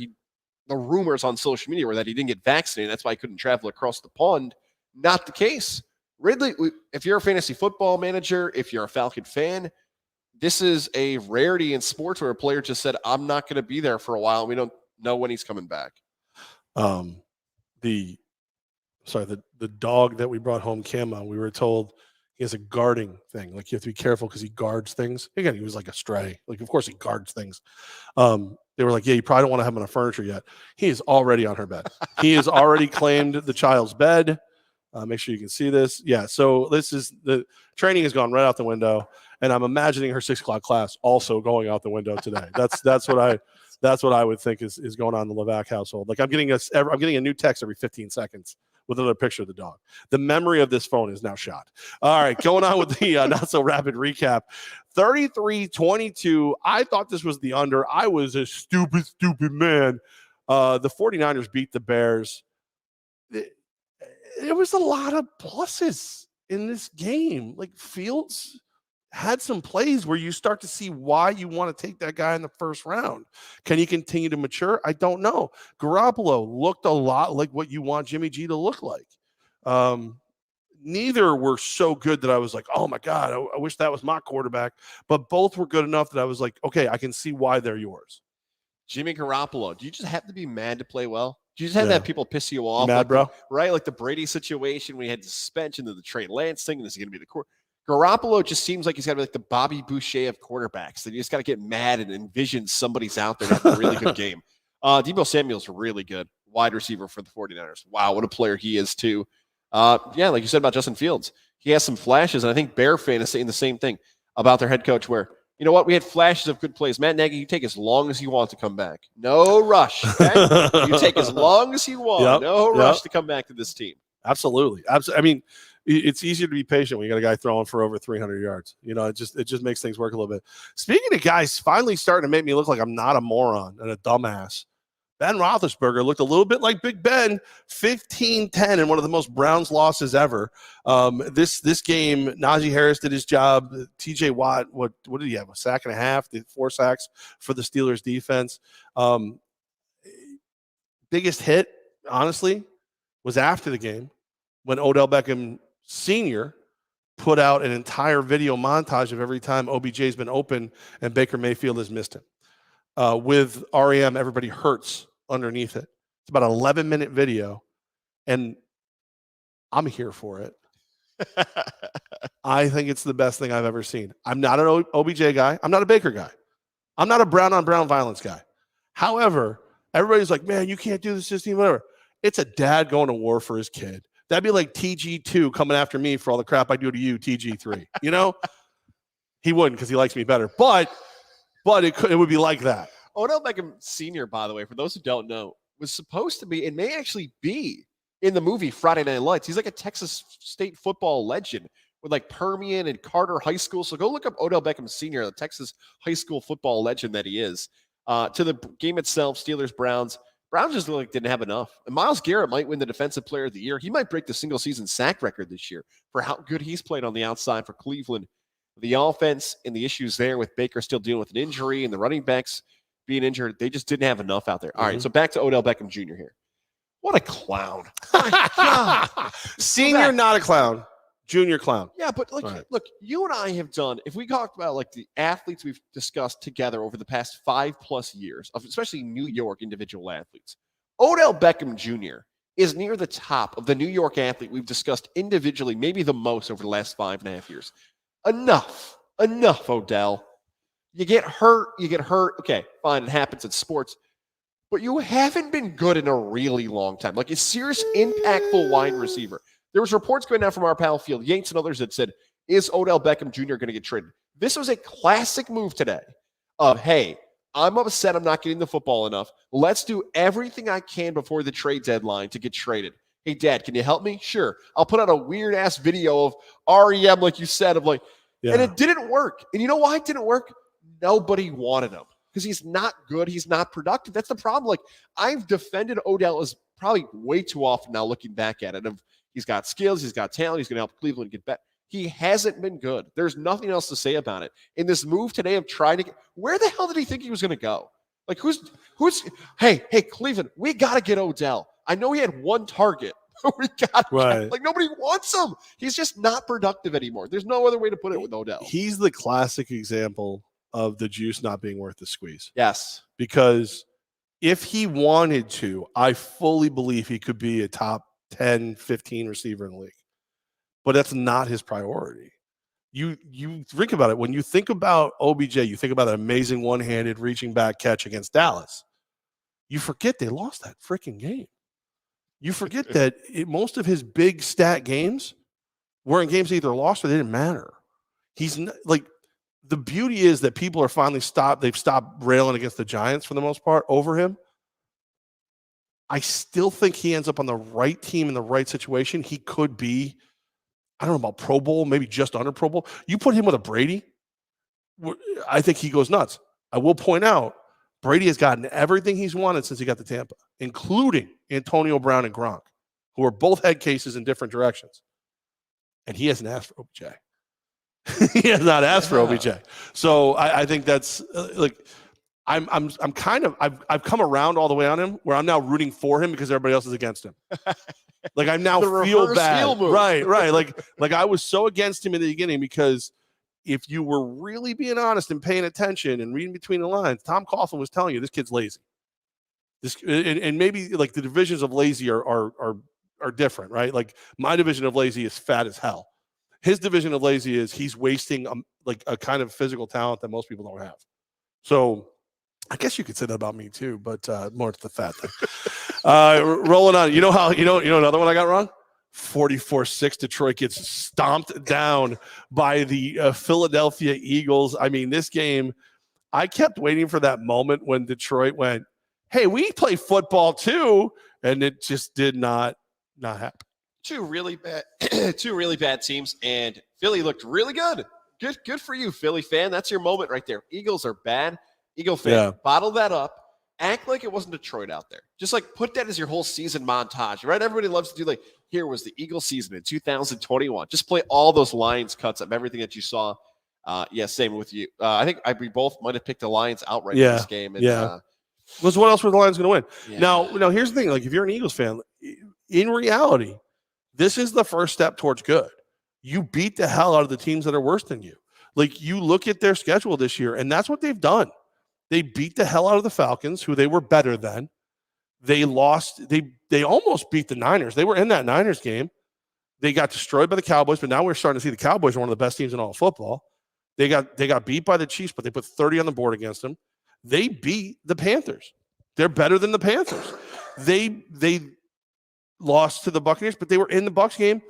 the rumors on social media were that he didn't get vaccinated. That's why he couldn't travel across the pond. Not the case. Ridley, if you're a fantasy football manager, if you're a Falcon fan, this is a rarity in sports where a player just said, I'm not going to be there for a while. And we don't know when he's coming back. The dog that we brought home, Camo, we were told he has a guarding thing. Like you have to be careful because he guards things. Again, he was like a stray. Like, of course he guards things. They were like, yeah, you probably don't want to have him on a furniture yet. He is already on her bed. He has already claimed the child's bed. Make sure you can see this. Yeah. So the training has gone right out the window, and I'm imagining her 6 o'clock class also going out the window today. That's what I would think is going on in the Levack household. Like I'm getting a new text every 15 seconds with another picture of the dog. The memory of this phone is now shot. All right, going on with the not so rapid recap. 33-22. I thought this was the under. I was a stupid man. The 49ers beat the Bears. There was a lot of pluses in this game. Like Fields had some plays where you start to see why you want to take that guy in the first round. Can he continue to mature? I don't know. Garoppolo looked a lot like what you want Jimmy G to look like. Neither were so good that I was like, oh my God, I wish that was my quarterback. But both were good enough that I was like, okay, I can see why they're yours. Jimmy Garoppolo, do you just have to be mad to play well? Do you just have to have people piss you off? Mad, bro? Right? Like the Brady situation when he had suspension to the Trey Lance thing, and this is going to be the core. Garoppolo just seems like he's got to be like the Bobby Boucher of quarterbacks. That you just got to get mad and envision somebody's out there to have a really good game. Deebo Samuel's really good wide receiver for the 49ers. Wow, what a player he is too. Yeah, like you said about Justin Fields, he has some flashes, and I think Bear fan is saying the same thing about their head coach where, you know what, we had flashes of good plays. Matt Nagy, you take as long as you want to come back. No rush. Okay? You take as long as you want. No rush to come back to this team. Absolutely. I mean, it's easier to be patient when you got a guy throwing for over 300 yards. It just makes things work a little bit. Speaking of guys finally starting to make me look like I'm not a moron and a dumbass, Ben Roethlisberger looked a little bit like Big Ben, 15-10 in one of the most Browns losses ever. This game, Najee Harris did his job. TJ Watt, what did he have, a sack and a half, 4 sacks for the Steelers defense. Biggest hit, honestly, was after the game when Odell Beckham Jr. put out an entire video montage of every time OBJ's been open and Baker Mayfield has missed him. With REM, Everybody Hurts underneath it. It's about an 11-minute video, and I'm here for it. I think it's the best thing I've ever seen. I'm not an OBJ guy. I'm not a Baker guy. I'm not a brown-on-brown violence guy. However, everybody's like, man, you can't do this, system, whatever. It's a dad going to war for his kid. That'd be like TG2 coming after me for all the crap I do to you, TG3. You know? He wouldn't because he likes me better. But it would be like that. Odell Beckham Sr., by the way, for those who don't know, was supposed to be and may actually be in the movie Friday Night Lights. He's like a Texas State football legend with like Permian and Carter High School. So go look up Odell Beckham Sr., the Texas high school football legend that he is. To the game itself, Steelers-Browns. Browns just like didn't have enough. And Myles Garrett might win the Defensive Player of the Year. He might break the single-season sack record this year for how good he's played on the outside for Cleveland. The offense and the issues there with Baker still dealing with an injury and the running backs being injured, they just didn't have enough out there. All right, so back to Odell Beckham Jr. here. What a clown. My God. Senior, not a clown. Junior clown. Yeah, but look, you and I have done, if we talked about like the athletes we've discussed together over the past 5+ years, of especially New York individual athletes, Odell Beckham Jr. is near the top of the New York athlete we've discussed individually, maybe the most over the last 5.5 years. Enough, Odell. You get hurt. Okay, fine, it happens in sports. But you haven't been good in a really long time. Like a serious, impactful wide receiver. There was reports going out from our pal Field Yates and others that said, is Odell Beckham Jr. going to get traded? This was a classic move today of, hey, I'm upset I'm not getting the football enough. Let's do everything I can before the trade deadline to get traded. Hey, Dad, can you help me? Sure. I'll put out a weird-ass video of REM, like you said, of like, and it didn't work. And you know why it didn't work? Nobody wanted him because he's not good. He's not productive. That's the problem. Like, I've defended Odell as probably way too often now looking back at it. He's got skills. He's got talent. He's going to help Cleveland get better. He hasn't been good. There's nothing else to say about it. In this move today of trying to get, where the hell did he think he was going to go? Like, hey, Cleveland, we got to get Odell. I know he had one target. We got like nobody wants him. He's just not productive anymore. There's no other way to put it with Odell. He's the classic example of the juice not being worth the squeeze. Yes. Because if he wanted to, I fully believe he could be a top 10, 15 receiver in the league. But that's not his priority. You think about it. When you think about OBJ, you think about that amazing one-handed reaching back catch against Dallas. You forget they lost that freaking game. You forget that most of his big stat games were in games they either lost or they didn't matter. He's not, like, the beauty is that people are finally they've stopped railing against the Giants for the most part over him. I still think he ends up on the right team in the right situation. He could be, I don't know about Pro Bowl, maybe just under Pro Bowl. You put him with a Brady, I think he goes nuts. I will point out, Brady has gotten everything he's wanted since he got to Tampa, including Antonio Brown and Gronk, who are both head cases in different directions. And he hasn't asked for OBJ. He has not asked for OBJ. So I think that's I'm kind of I've come around all the way on him where I'm now rooting for him because everybody else is against him. Like I now feel bad. Right. Like I was so against him in the beginning because if you were really being honest and paying attention and reading between the lines, Tom Coughlin was telling you this kid's lazy. And maybe like the divisions of lazy are different, right? Like my division of lazy is fat as hell. His division of lazy is he's wasting like a kind of physical talent that most people don't have. So I guess you could say that about me too, but more to the fat thing. Rolling on. You know another one I got wrong? 44-6 Detroit gets stomped down by the Philadelphia Eagles. I mean, this game, I kept waiting for that moment when Detroit went, hey, we play football too, and it just did not happen. Two really bad teams, and Philly looked really good. Good for you, Philly fan. That's your moment right there. Eagles are bad. Eagle fan, bottle that up. Act like it wasn't Detroit out there. Just like put that as your whole season montage, right? Everybody loves to do like, here was the Eagle season in 2021. Just play all those Lions cuts of everything that you saw. Same with you. I think we both might have picked the Lions outright in this game. And, what else were the Lions going to win? Yeah. Now, here's the thing. Like, if you're an Eagles fan, in reality, this is the first step towards good. You beat the hell out of the teams that are worse than you. Like, you look at their schedule this year, and that's what they've done. They beat the hell out of the Falcons, who they were better than. They lost. They almost beat the Niners. They were in that Niners game. They got destroyed by the Cowboys, but now we're starting to see the Cowboys are one of the best teams in all of football. They got beat by the Chiefs, but they put 30 on the board against them. They beat the Panthers. They're better than the Panthers. They lost to the Buccaneers, but they were in the Bucs game.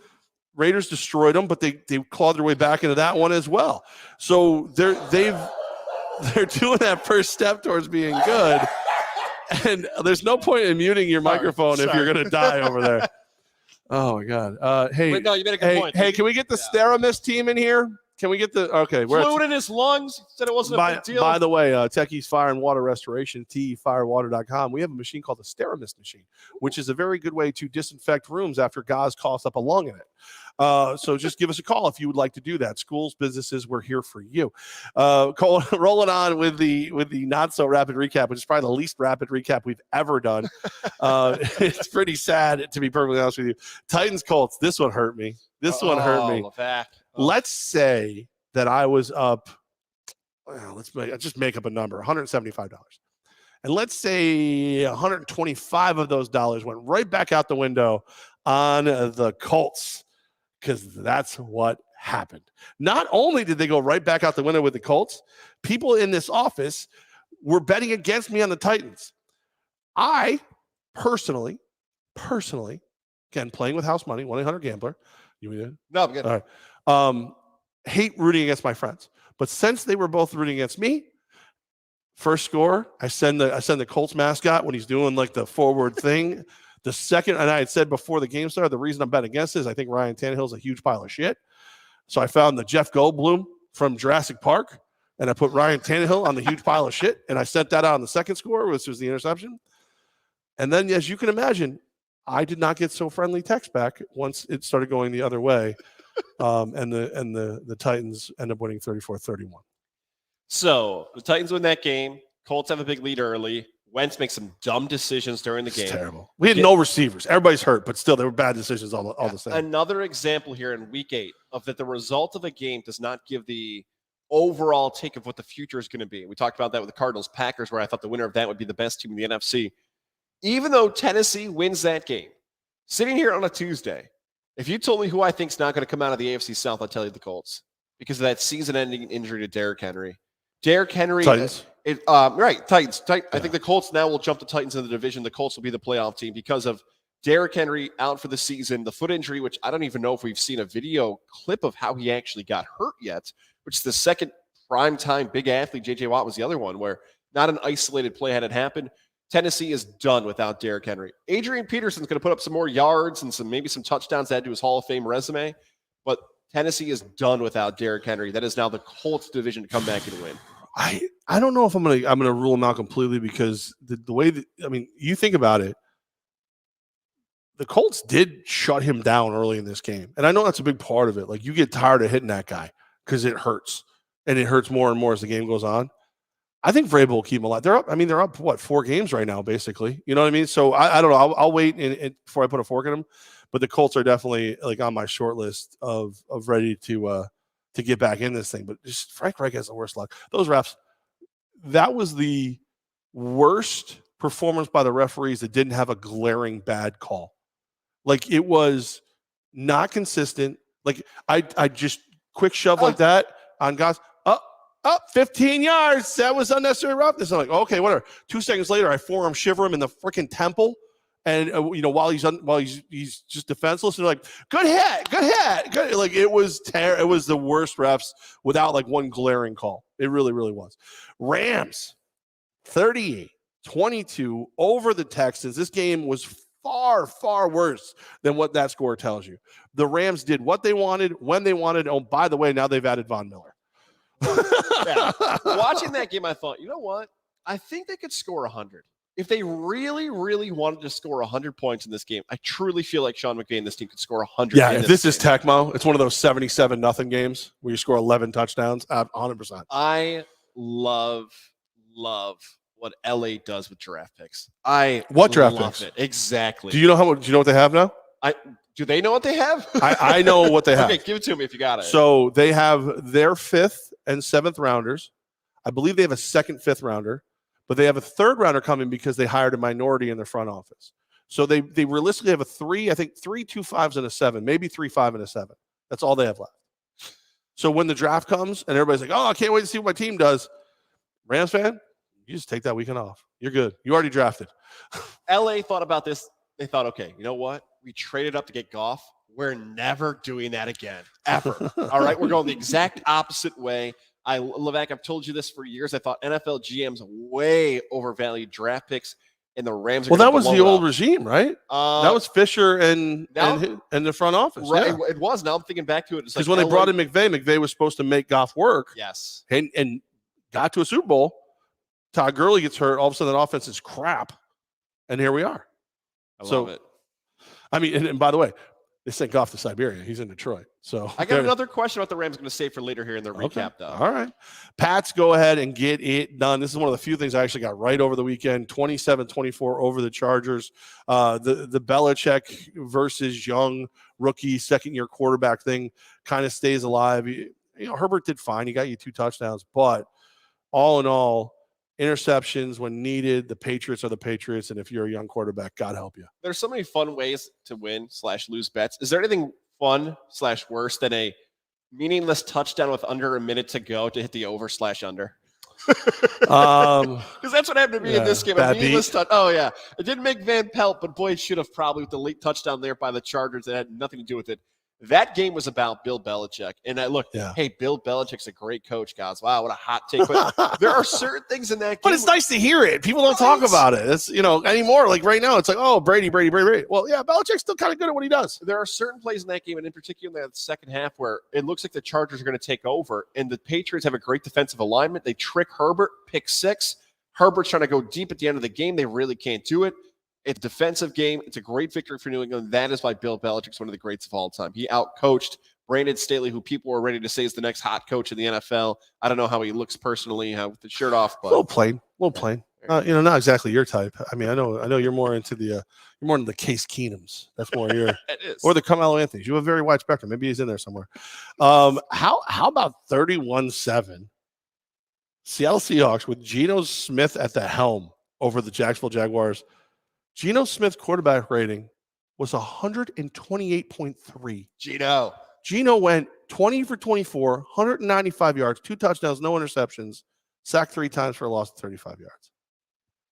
Raiders destroyed them, but they clawed their way back into that one as well. So they're doing that first step towards being good. And there's no point in muting your microphone if you're going to die over there. Oh my God. Hey, wait, no, you made a good point. Hey, can we get the Stereomus team in here? Can we get the fluid in his lungs? Said it wasn't a big deal. By the way, Techie's Fire and Water Restoration, tefirewater.com. We have a machine called the Stereomus machine, which is a very good way to disinfect rooms after Goz coughs up a lung in it. So just give us a call if you would like to do that. Schools, businesses, we're here for you. Rolling on with the not so rapid recap, which is probably the least rapid recap we've ever done. It's pretty sad, to be perfectly honest with you. Titans Colts. This one hurt me. This one hurt me. Levack. Let's say that I was up. Well, just make up a number, $175. And let's say 125 of those dollars went right back out the window on the Colts, because that's what happened. Not only did they go right back out the window with the Colts, people in this office were betting against me on the Titans. I personally, again, playing with house money, 1-800-GAMBLER. You mean no, I'm good. All right. Hate rooting against my friends, but since they were both rooting against me, first score, I send the Colts mascot when he's doing like the forward thing. The second, and I had said before the game started, the reason I'm betting against it is I think Ryan Tannehill's a huge pile of shit. So I found the Jeff Goldblum from Jurassic Park, and I put Ryan Tannehill on the huge pile of shit, and I sent that out on the second score, which was the interception. And then, as you can imagine, I did not get so friendly text back once it started going the other way. And the Titans end up winning 34-31. So the Titans win that game. Colts have a big lead early. Wentz makes some dumb decisions during the game. Terrible. We had no receivers. Everybody's hurt, but still, they were bad decisions all the same. Another example here in Week 8 of that the result of a game does not give the overall take of what the future is going to be. We talked about that with the Cardinals-Packers, where I thought the winner of that would be the best team in the NFC. Even though Tennessee wins that game, sitting here on a Tuesday, if you told me who I think is not going to come out of the AFC South, I'd tell you the Colts, because of that season-ending injury to Derrick Henry. Derrick Henry, Titans. Right, Titans. I think the Colts now will jump the Titans in the division. The Colts will be the playoff team because of Derrick Henry out for the season. The foot injury, which I don't even know if we've seen a video clip of how he actually got hurt yet, which is the second primetime big athlete. J.J. Watt was the other one, where not an isolated play had it happened. Tennessee is done without Derrick Henry. Adrian Peterson's going to put up some more yards and maybe some touchdowns to add to his Hall of Fame resume, but Tennessee is done without Derrick Henry. That is now the Colts division to come back and win. I don't know if I'm gonna rule him out completely, because the way that, I mean, you think about it, the Colts did shut him down early in this game, and I know that's a big part of it. Like, you get tired of hitting that guy because it hurts, and it hurts more and more as the game goes on. I think Vrabel will keep him alive. They're up what, 4 games right now, basically. You know what I mean? So I don't know. I'll wait before I put a fork in him. But the Colts are definitely like on my short list of ready to get back in this thing. But just Frank Reich has the worst luck. Those refs, that was the worst performance by the referees that didn't have a glaring bad call. Like, it was not consistent. Like, I just quick shove like that on Goz. Up 15 yards. That was unnecessary roughness. I'm like, okay, whatever. 2 seconds later, I forearm shiver him in the freaking temple, and while he's just defenseless. And they're like, good hit. Like, it was It was the worst refs without like one glaring call. It really, really was. Rams 38-22 over the Texans. This game was far, far worse than what that score tells you. The Rams did what they wanted when they wanted. Oh, by the way, now they've added Von Miller. Yeah. Watching that game, I thought, you know what? I think they could score 100. If they really, really wanted to score 100 points in this game, I truly feel like Sean McVay and this team could score 100. Yeah, if this is Tecmo, it's one of those 77-0 games where you score 11 touchdowns. 100%. I love what LA does with draft picks. What draft picks? It. Exactly. Do you know what they have now? Do they know what they have? I know what they have. Okay, give it to me if you got it. So they have their 5th and 7th rounders. I believe they have a second 5th rounder, but they have a third rounder coming because they hired a minority in their front office. So they realistically have three 2-5s and a 7, maybe 3-5 and a 7. That's all they have left. So when the draft comes and everybody's like, oh, I can't wait to see what my team does. Rams fan, you just take that weekend off. You're good. You already drafted. LA thought about this. They thought, okay, you know what? We traded up to get Goff. We're never doing that again, ever. All right, we're going the exact opposite way. Levack, I've told you this for years. I thought NFL GMs way overvalued draft picks, and the Rams are that was the old regime, right? That was Fisher and the front office. Right, yeah. It was. Now I'm thinking back to it. Because when they brought in McVay was supposed to make Goff work. Yes. And got to a Super Bowl. Todd Gurley gets hurt. All of a sudden, that offense is crap. And here we are. I love it. I mean, and by the way, they sent Goff to Siberia. He's in Detroit. So I got another question about the Rams. I'm going to save for later here in the recap, though. All right. Pats go ahead and get it done. This is one of the few things I actually got right over the weekend. 27-24 over the Chargers. The Belichick versus young rookie second-year quarterback thing kind of stays alive. Herbert did fine. He got you 2 touchdowns. But all in all, interceptions when needed. The Patriots are the Patriots, and if you're a young quarterback, God help you. There's so many fun ways to win/lose bets. Is there anything fun/worse than a meaningless touchdown with under a minute to go to hit the over/under? Because that's what happened to me in this game. A meaningless touch. Oh yeah, it didn't make Van Pelt, but boy, it should have probably with the late touchdown there by the Chargers. It had nothing to do with it. That game was about Bill Belichick. And hey, Bill Belichick's a great coach, guys. Wow, what a hot take. But there are certain things in that game. But it's nice to hear it. People don't talk about it. It's, anymore. Like right now, it's like, oh, Brady. Well, yeah, Belichick's still kind of good at what he does. There are certain plays in that game, and in particular in the second half, where it looks like the Chargers are going to take over, and the Patriots have a great defensive alignment. They trick Herbert, pick 6. Herbert's trying to go deep at the end of the game. They really can't do it. It's a defensive game. It's a great victory for New England. That is why Bill Belichick's one of the greats of all time. He outcoached Brandon Staley, who people were ready to say is the next hot coach in the NFL. I don't know how he looks personally with the shirt off, but a little plain. Not exactly your type. I mean, I know you're more into the Case Keenums. That's more your or the Carmelo Anthony's. You have a very wide spectrum. Maybe he's in there somewhere. How about 31-7? Seattle Seahawks with Geno Smith at the helm over the Jacksonville Jaguars. Geno Smith's quarterback rating was 128.3. Geno went 20 for 24, 195 yards, 2 touchdowns, no interceptions, sacked 3 times for a loss of 35 yards.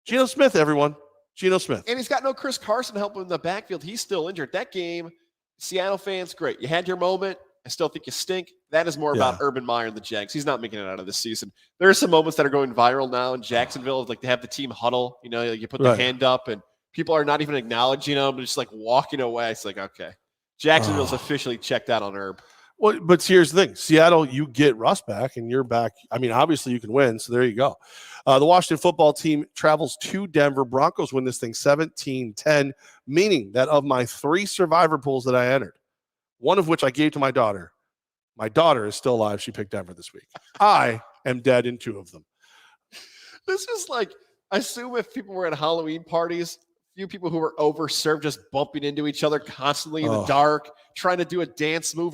Geno Smith, everyone. Geno Smith. And he's got no Chris Carson helping in the backfield. He's still injured. That game, Seattle fans, great. You had your moment. I still think you stink. That is more about Urban Meyer and the Jags. He's not making it out of this season. There are some moments that are going viral now in Jacksonville. Like they have the team huddle. You put the hand up and people are not even acknowledging them, but just like walking away. It's like, okay, Jacksonville's officially checked out on Herb. Well, but here's the thing. Seattle, you get Russ back, and you're back. I mean, obviously you can win, so there you go. The Washington football team travels to Denver. Broncos win this thing 17-10, meaning that of my 3 survivor pools that I entered, one of which I gave to my daughter is still alive. She picked Denver this week. I am dead in 2 of them. This is like, I assume if people were at Halloween parties, few people who were overserved just bumping into each other constantly in the dark, trying to do a dance move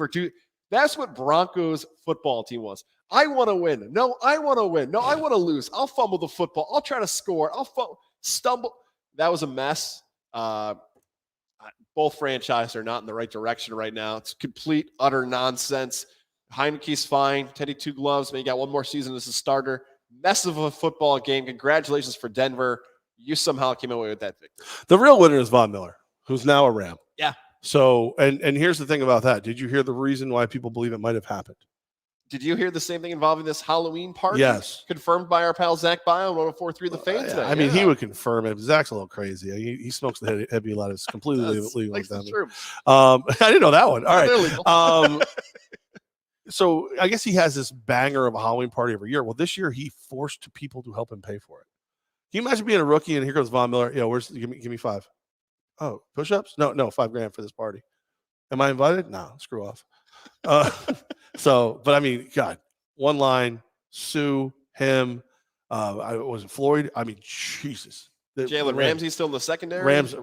that's what Broncos football team was. I want to win. No, I want to win. No, I want to lose. I'll fumble the football. I'll try to score. I'll stumble. That was a mess. Both franchises are not in the right direction right now. It's complete, utter nonsense. Heineke's fine. Teddy Two Gloves. Maybe got one more season as a starter. Mess of a football game. Congratulations for Denver. You somehow came away with that victory. The real winner is Von Miller, who's now a Ram. Yeah. So, and here's the thing about that. Did you hear the reason why people believe it might have happened? Did you hear the same thing involving this Halloween party? Yes. Confirmed by our pal Zach Bio on 104.3 The Fan today. I mean, he would confirm it. Zach's a little crazy. He smokes the heavy lettuce. Completely legal. I didn't know that one. All right. So I guess he has this banger of a Halloween party every year. Well, this year he forced people to help him pay for it. Can you imagine being a rookie and here goes Von Miller? Give me 5. Oh, push-ups? No, $5,000 for this party. Am I invited? No, screw off. But I mean, God, one line, sue him. I wasn't Floyd. I mean, Jesus. Jalen Ramsey still in the secondary. Rams.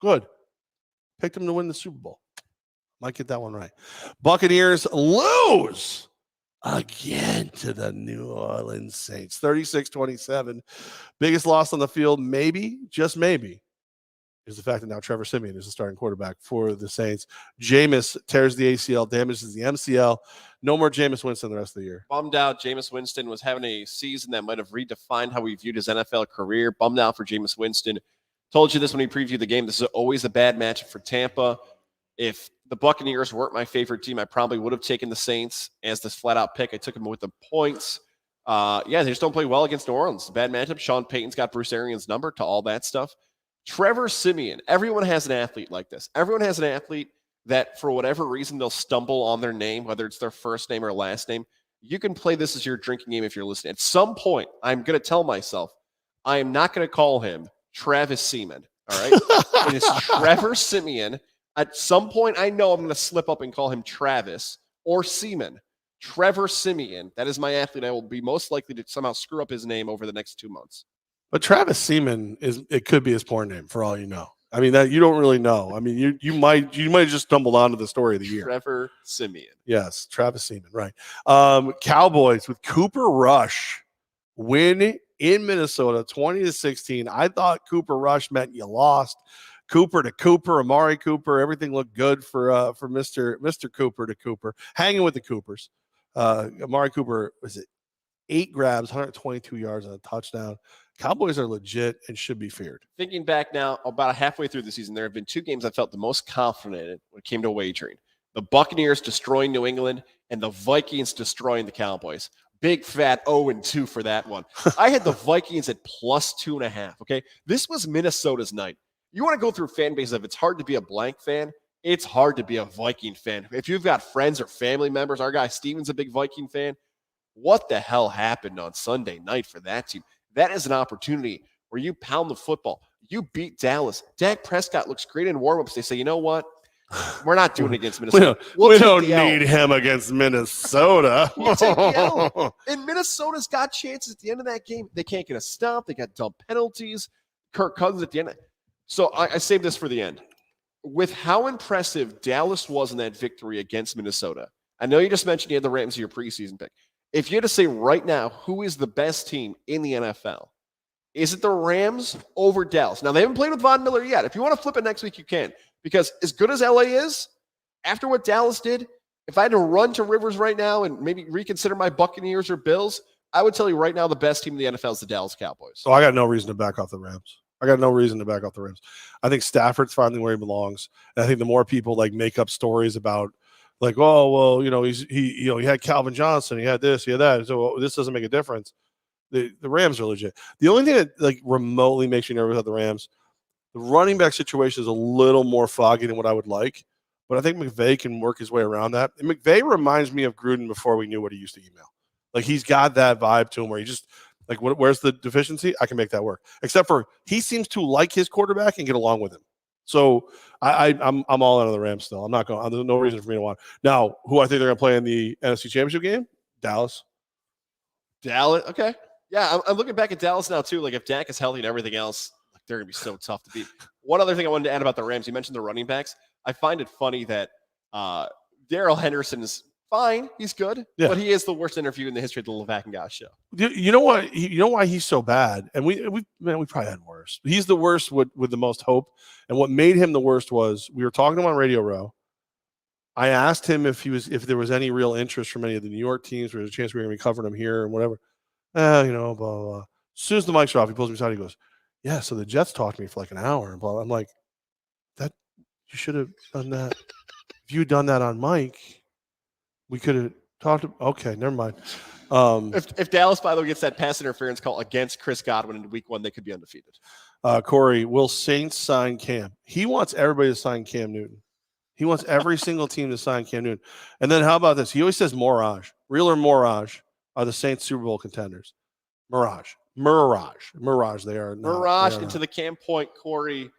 Good. Picked him to win the Super Bowl. Might get that one right. Buccaneers lose again to the New Orleans Saints. 36-27. Biggest loss on the field, maybe, just maybe, is the fact that now Trevor Siemian is the starting quarterback for the Saints. Jameis tears the ACL, damages the MCL. No more Jameis Winston the rest of the year. Bummed out. Jameis Winston was having a season that might have redefined how we viewed his NFL career. Bummed out for Jameis Winston. Told you this when we previewed the game. This is always a bad matchup for Tampa. If the Buccaneers weren't my favorite team, I probably would have taken the Saints as this flat-out pick. I took them with the points. They just don't play well against New Orleans. It's a bad matchup. Sean Payton's got Bruce Arians' number to all that stuff. Trevor Siemian. Everyone has an athlete like this. Everyone has an athlete that, for whatever reason, they'll stumble on their name, whether it's their first name or last name. You can play this as your drinking game if you're listening. At some point, I'm going to tell myself, I am not going to call him Travis Seaman. All right? It is Trevor Siemian. At some point, I know I'm going to slip up and call him Travis or Seaman. Trevor Siemian. That is my athlete. I will be most likely to somehow screw up his name over the next 2 months. But Travis Seaman it could be his porn name for all you know. I mean, that you don't really know. I mean, you might have just stumbled onto the story of the year. Trevor Siemian. Yes, Travis Seaman, right. Cowboys with Cooper Rush win in Minnesota 20-16. I thought Cooper Rush meant you lost. Cooper to Cooper, Amari Cooper, everything looked good for Mr. Cooper to Cooper, hanging with the Coopers. Amari Cooper, was it 8 grabs, 122 yards and a touchdown. Cowboys are legit and should be feared. Thinking back now, about halfway through the season, there have been 2 games I felt the most confident in when it came to wagering. The Buccaneers destroying New England and the Vikings destroying the Cowboys. Big fat 0-2 for that one. I had the Vikings at +2.5, okay? This was Minnesota's night. You want to go through fan bases of it's hard to be a blank fan. It's hard to be a Viking fan. If you've got friends or family members, our guy Steven's a big Viking fan. What the hell happened on Sunday night for that team? That is an opportunity where you pound the football. You beat Dallas. Dak Prescott looks great in warm-ups. They say, you know what? We're not doing it against Minnesota. We don't need him against Minnesota. We'll take the L. And Minnesota's got chances at the end of that game. They can't get a stop. They got dumb penalties. Kirk Cousins at the end. So I saved this for the end. With how impressive Dallas was in that victory against Minnesota, I know you just mentioned you had the Rams as your preseason pick. If you had to say right now who is the best team in the NFL, is it the Rams over Dallas? Now, they haven't played with Von Miller yet. If you want to flip it next week, you can. Because as good as LA is, after what Dallas did, if I had to run to Rivers right now and maybe reconsider my Buccaneers or Bills, I would tell you right now the best team in the NFL is the Dallas Cowboys. So I got no reason to back off the Rams. I think Stafford's finally where he belongs. And I think the more people make up stories about oh, well, he had Calvin Johnson, he had this, he had that, so this doesn't make a difference. The Rams are legit. The only thing that remotely makes you nervous about the Rams, the running back situation is a little more foggy than what I would like, but I think McVay can work his way around that. And McVay reminds me of Gruden before we knew what he used to email. He's got that vibe to him where he just where's the deficiency? I can make that work. Except for he seems to like his quarterback and get along with him. So I'm all out of the Rams still. I'm not going. There's no reason for me to want. Now, who I think they're going to play in the NFC Championship game? Dallas. Okay. Yeah, I'm looking back at Dallas now too. If Dak is healthy and everything else, they're going to be so tough to beat. One other thing I wanted to add about the Rams, you mentioned the running backs. I find it funny that Darrell Henderson is fine. He's good, but he is the worst interview in the history of the Levack and Goz show. You know what? You know why he's so bad? And we probably had worse. He's the worst with the most hope. And what made him the worst was we were talking to him on Radio Row. I asked him if there was any real interest from any of the New York teams. There was a chance we were going to be covering him here and whatever. Blah, blah, blah. As soon as the mic's off, he pulls me aside. He goes, "Yeah, so the Jets talked to me for an hour." And blah. I'm like, "That you should have done that. If you had done that on mic, we could have talked." Okay, never mind. If Dallas, by the way, gets that pass interference call against Chris Godwin in week 1, they could be undefeated. Corey, will Saints sign Cam? He wants everybody to sign Cam Newton. He wants every single team to sign Cam Newton. And then how about this? He always says Mirage. Real or Mirage are the Saints Super Bowl contenders. Mirage. They are not. Mirage into the Cam point, Corey.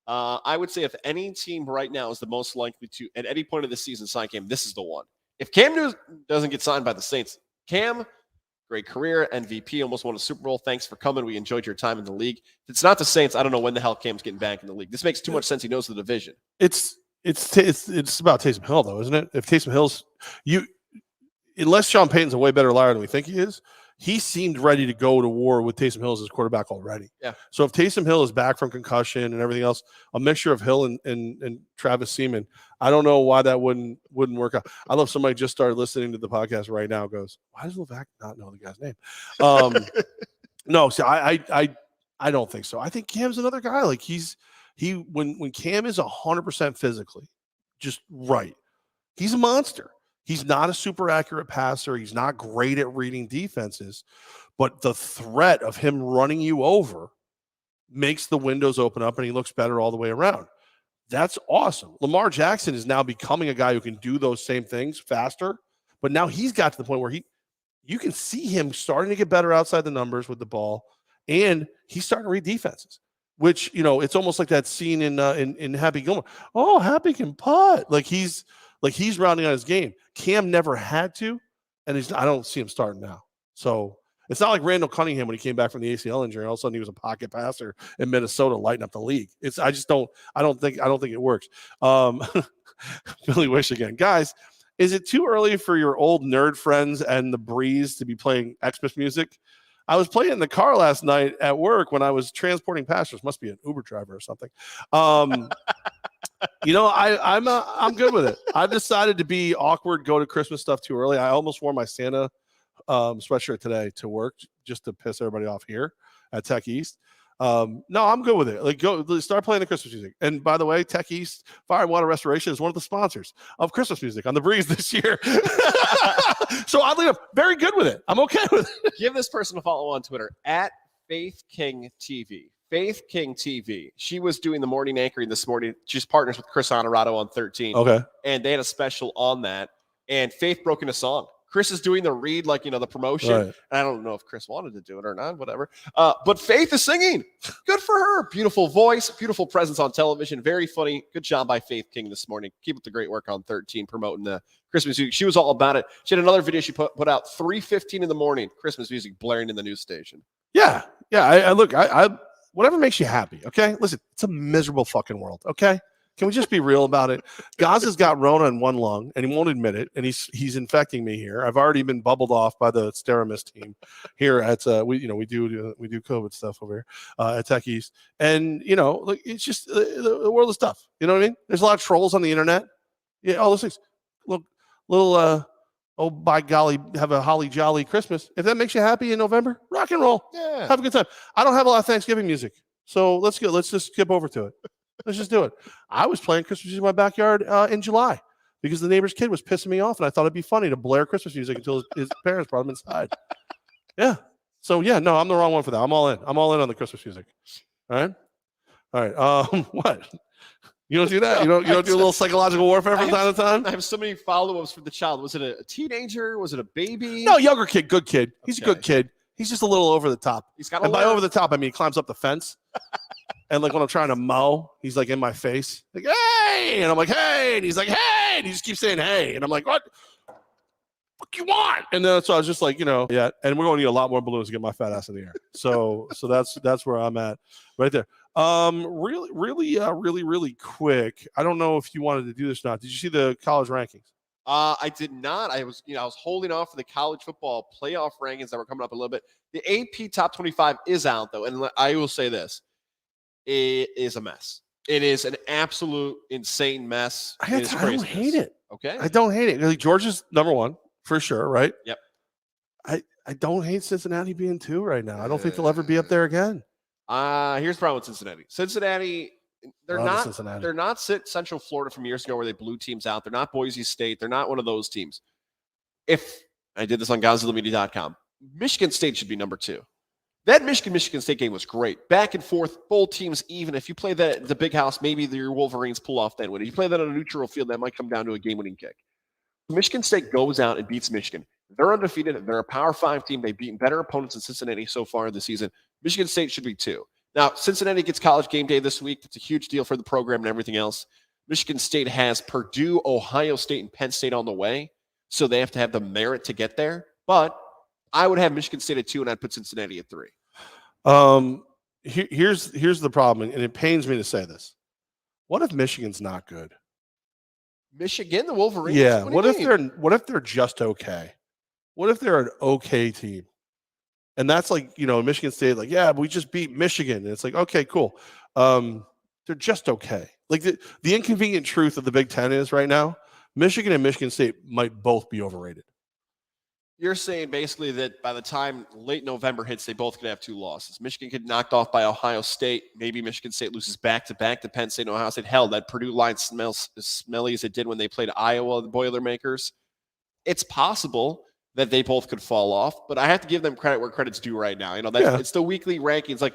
I would say if any team right now is the most likely to, at any point of the season, sign Cam, this is the one. If Cam Newton doesn't get signed by the Saints, Cam, great career, MVP, almost won a Super Bowl. Thanks for coming. We enjoyed your time in the league. If it's not the Saints, I don't know when the hell Cam's getting back in the league. This makes too much sense. He knows the division. It's about Taysom Hill, though, isn't it? If Taysom Hill's unless Sean Payton's a way better liar than we think he is, he seemed ready to go to war with Taysom Hill as his quarterback already. Yeah. So if Taysom Hill is back from concussion and everything else, a mixture of Hill and Travis Seaman, I don't know why that wouldn't work out. I love somebody just started listening to the podcast right now goes, why does Levack not know the guy's name? No, see, I don't think so. I think Cam's another guy. Like when Cam is 100% physically, just right, he's a monster. He's not a super accurate passer. He's not great at reading defenses, but the threat of him running you over makes the windows open up and he looks better all the way around. That's awesome. Lamar Jackson is now becoming a guy who can do those same things faster, but now he's got to the point where you can see him starting to get better outside the numbers with the ball, and he's starting to read defenses, which, it's almost like that scene in Happy Gilmore. Oh, Happy can putt. Like he's rounding out his game. Cam never had to, and I don't see him starting now. So it's not like Randall Cunningham when he came back from the ACL injury. All of a sudden he was a pocket passer in Minnesota, lighting up the league. I don't think it works. Billy Wish again, guys. Is it too early for your old nerd friends and the Breeze to be playing Xmas music? I was playing in the car last night at work when I was transporting passengers. Must be an Uber driver or something. I'm good with it. I've decided to be awkward, go to Christmas stuff too early. I almost wore my Santa sweatshirt today to work just to piss everybody off here at Tech East. No, I'm good with it. Like, start playing the Christmas music. And by the way, Tech East Fire and Water Restoration is one of the sponsors of Christmas music on the Breeze this year. So oddly enough, very good with it. I'm okay with it. Give this person a follow on Twitter at Faith King TV. Faith King TV. She was doing the morning anchoring this morning. She's partners with Chris Honorado on 13. Okay. And they had a special on that. And Faith broke into song. Chris is doing the Reid, the promotion. Right. And I don't know if Chris wanted to do it or not, whatever. But Faith is singing. Good for her. Beautiful voice, beautiful presence on television. Very funny. Good job by Faith King this morning. Keep up the great work on 13, promoting the Christmas music. She was all about it. She had another video she put out 3:15 in the morning, Christmas music blaring in the news station. Yeah. Yeah. I whatever makes you happy. Okay. Listen, it's a miserable fucking world. Okay. Can we just be real about it? Goz has got Rona in one lung, and he won't admit it, and he's infecting me here. I've already been bubbled off by the Steramis team here at we do COVID stuff over here at Tech East, and it's just the world is tough. You know what I mean? There's a lot of trolls on the internet. Yeah, all those things. Little oh by golly, have a holly jolly Christmas. If that makes you happy in November, rock and roll. Yeah, have a good time. I don't have a lot of Thanksgiving music, so let's just skip over to it. Let's just do it. I was playing Christmas music in my backyard in July because the neighbor's kid was pissing me off, and I thought it'd be funny to blare Christmas music until his parents brought him inside. Yeah. So, yeah, no, I'm the wrong one for that. I'm all in. I'm all in on the Christmas music. All right. What? You don't do that? You don't do a little psychological warfare from time to time? I have so many follow-ups for the child. Was it a teenager? Was it a baby? No, younger kid. Good kid. He's a good kid. He's just a little over the top. And by over the top, I mean he climbs up the fence. And when I'm trying to mow, he's in my face, like, hey, and I'm like, hey, and he's like, hey, and he just keeps saying, hey, and I'm like, what you want? And then so I was just like, yeah, and we're going to need a lot more balloons to get my fat ass in the air. So that's where I'm at right there. Really quick. I don't know if you wanted to do this or not. Did you see the college rankings? I did not. I was holding off for the college football playoff rankings that were coming up a little bit. The AP top 25 is out though, and I will say this. It is a mess. It is an absolute insane mess. I don't hate it. Okay. I don't hate it. Georgia's number one for sure, right? Yep. I don't hate Cincinnati being 2 right now. I don't think they'll ever be up there again. Here's the problem with Cincinnati. Cincinnati, they're not Cincinnati. They're not Central Florida from years ago where they blew teams out. They're not Boise State. They're not one of those teams. If I did this on GozzillaMedia.com, Michigan State should be number 2. That Michigan State game was great. Back and forth, both teams even. If you play that at the big house, maybe your Wolverines pull off that win. If you play that on a neutral field, that might come down to a game-winning kick. Michigan State goes out and beats Michigan. They're undefeated. They're a Power 5 team. They've beaten better opponents than Cincinnati so far this season. Michigan State should be 2. Now, Cincinnati gets College Game Day this week. It's a huge deal for the program and everything else. Michigan State has Purdue, Ohio State, and Penn State on the way, so they have to have the merit to get there. But I would have Michigan State at 2, and I'd put Cincinnati at 3. Here's the problem, and it pains me to say this. What if Michigan's not good? Michigan, the Wolverines? Yeah. What if they're just okay? What if they're an okay team? And that's like, Michigan State, like, yeah, we just beat Michigan. And it's like, okay, cool. They're just okay. Like the inconvenient truth of the Big Ten is right now, Michigan and Michigan State might both be overrated. You're saying basically that by the time late November hits, they both could have 2 losses. Michigan get knocked off by Ohio State. Maybe Michigan State loses back-to-back to Penn State and Ohio State. Hell, that Purdue line smells as smelly as it did when they played Iowa, the Boilermakers. It's possible that they both could fall off, but I have to give them credit where credit's due right now. It's the weekly rankings. Like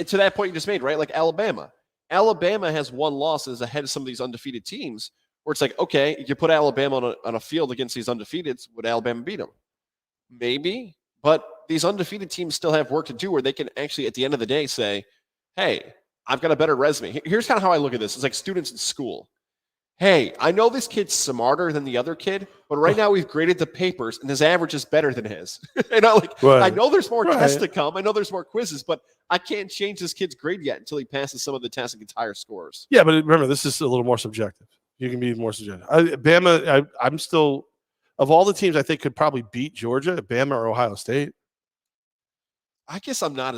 to that point you just made, right? Like Alabama. Alabama has 1 loss and is ahead of some of these undefeated teams where it's like, okay, you put Alabama on a field against these undefeateds, would Alabama beat them? Maybe, but these undefeated teams still have work to do where they can actually, at the end of the day, say, hey, I've got a better resume. Here's kind of how I look at this. It's like students in school. Hey, I know this kid's smarter than the other kid, but right now we've graded the papers and his average is better than his. I know there's more tests to come. I know there's more quizzes, but I can't change this kid's grade yet until he passes some of the tests and gets higher scores. Yeah, but remember, this is a little more subjective. You can be more subjective. Bama, I'm still, of all the teams I think could probably beat Georgia, Bama or Ohio State. I guess I'm not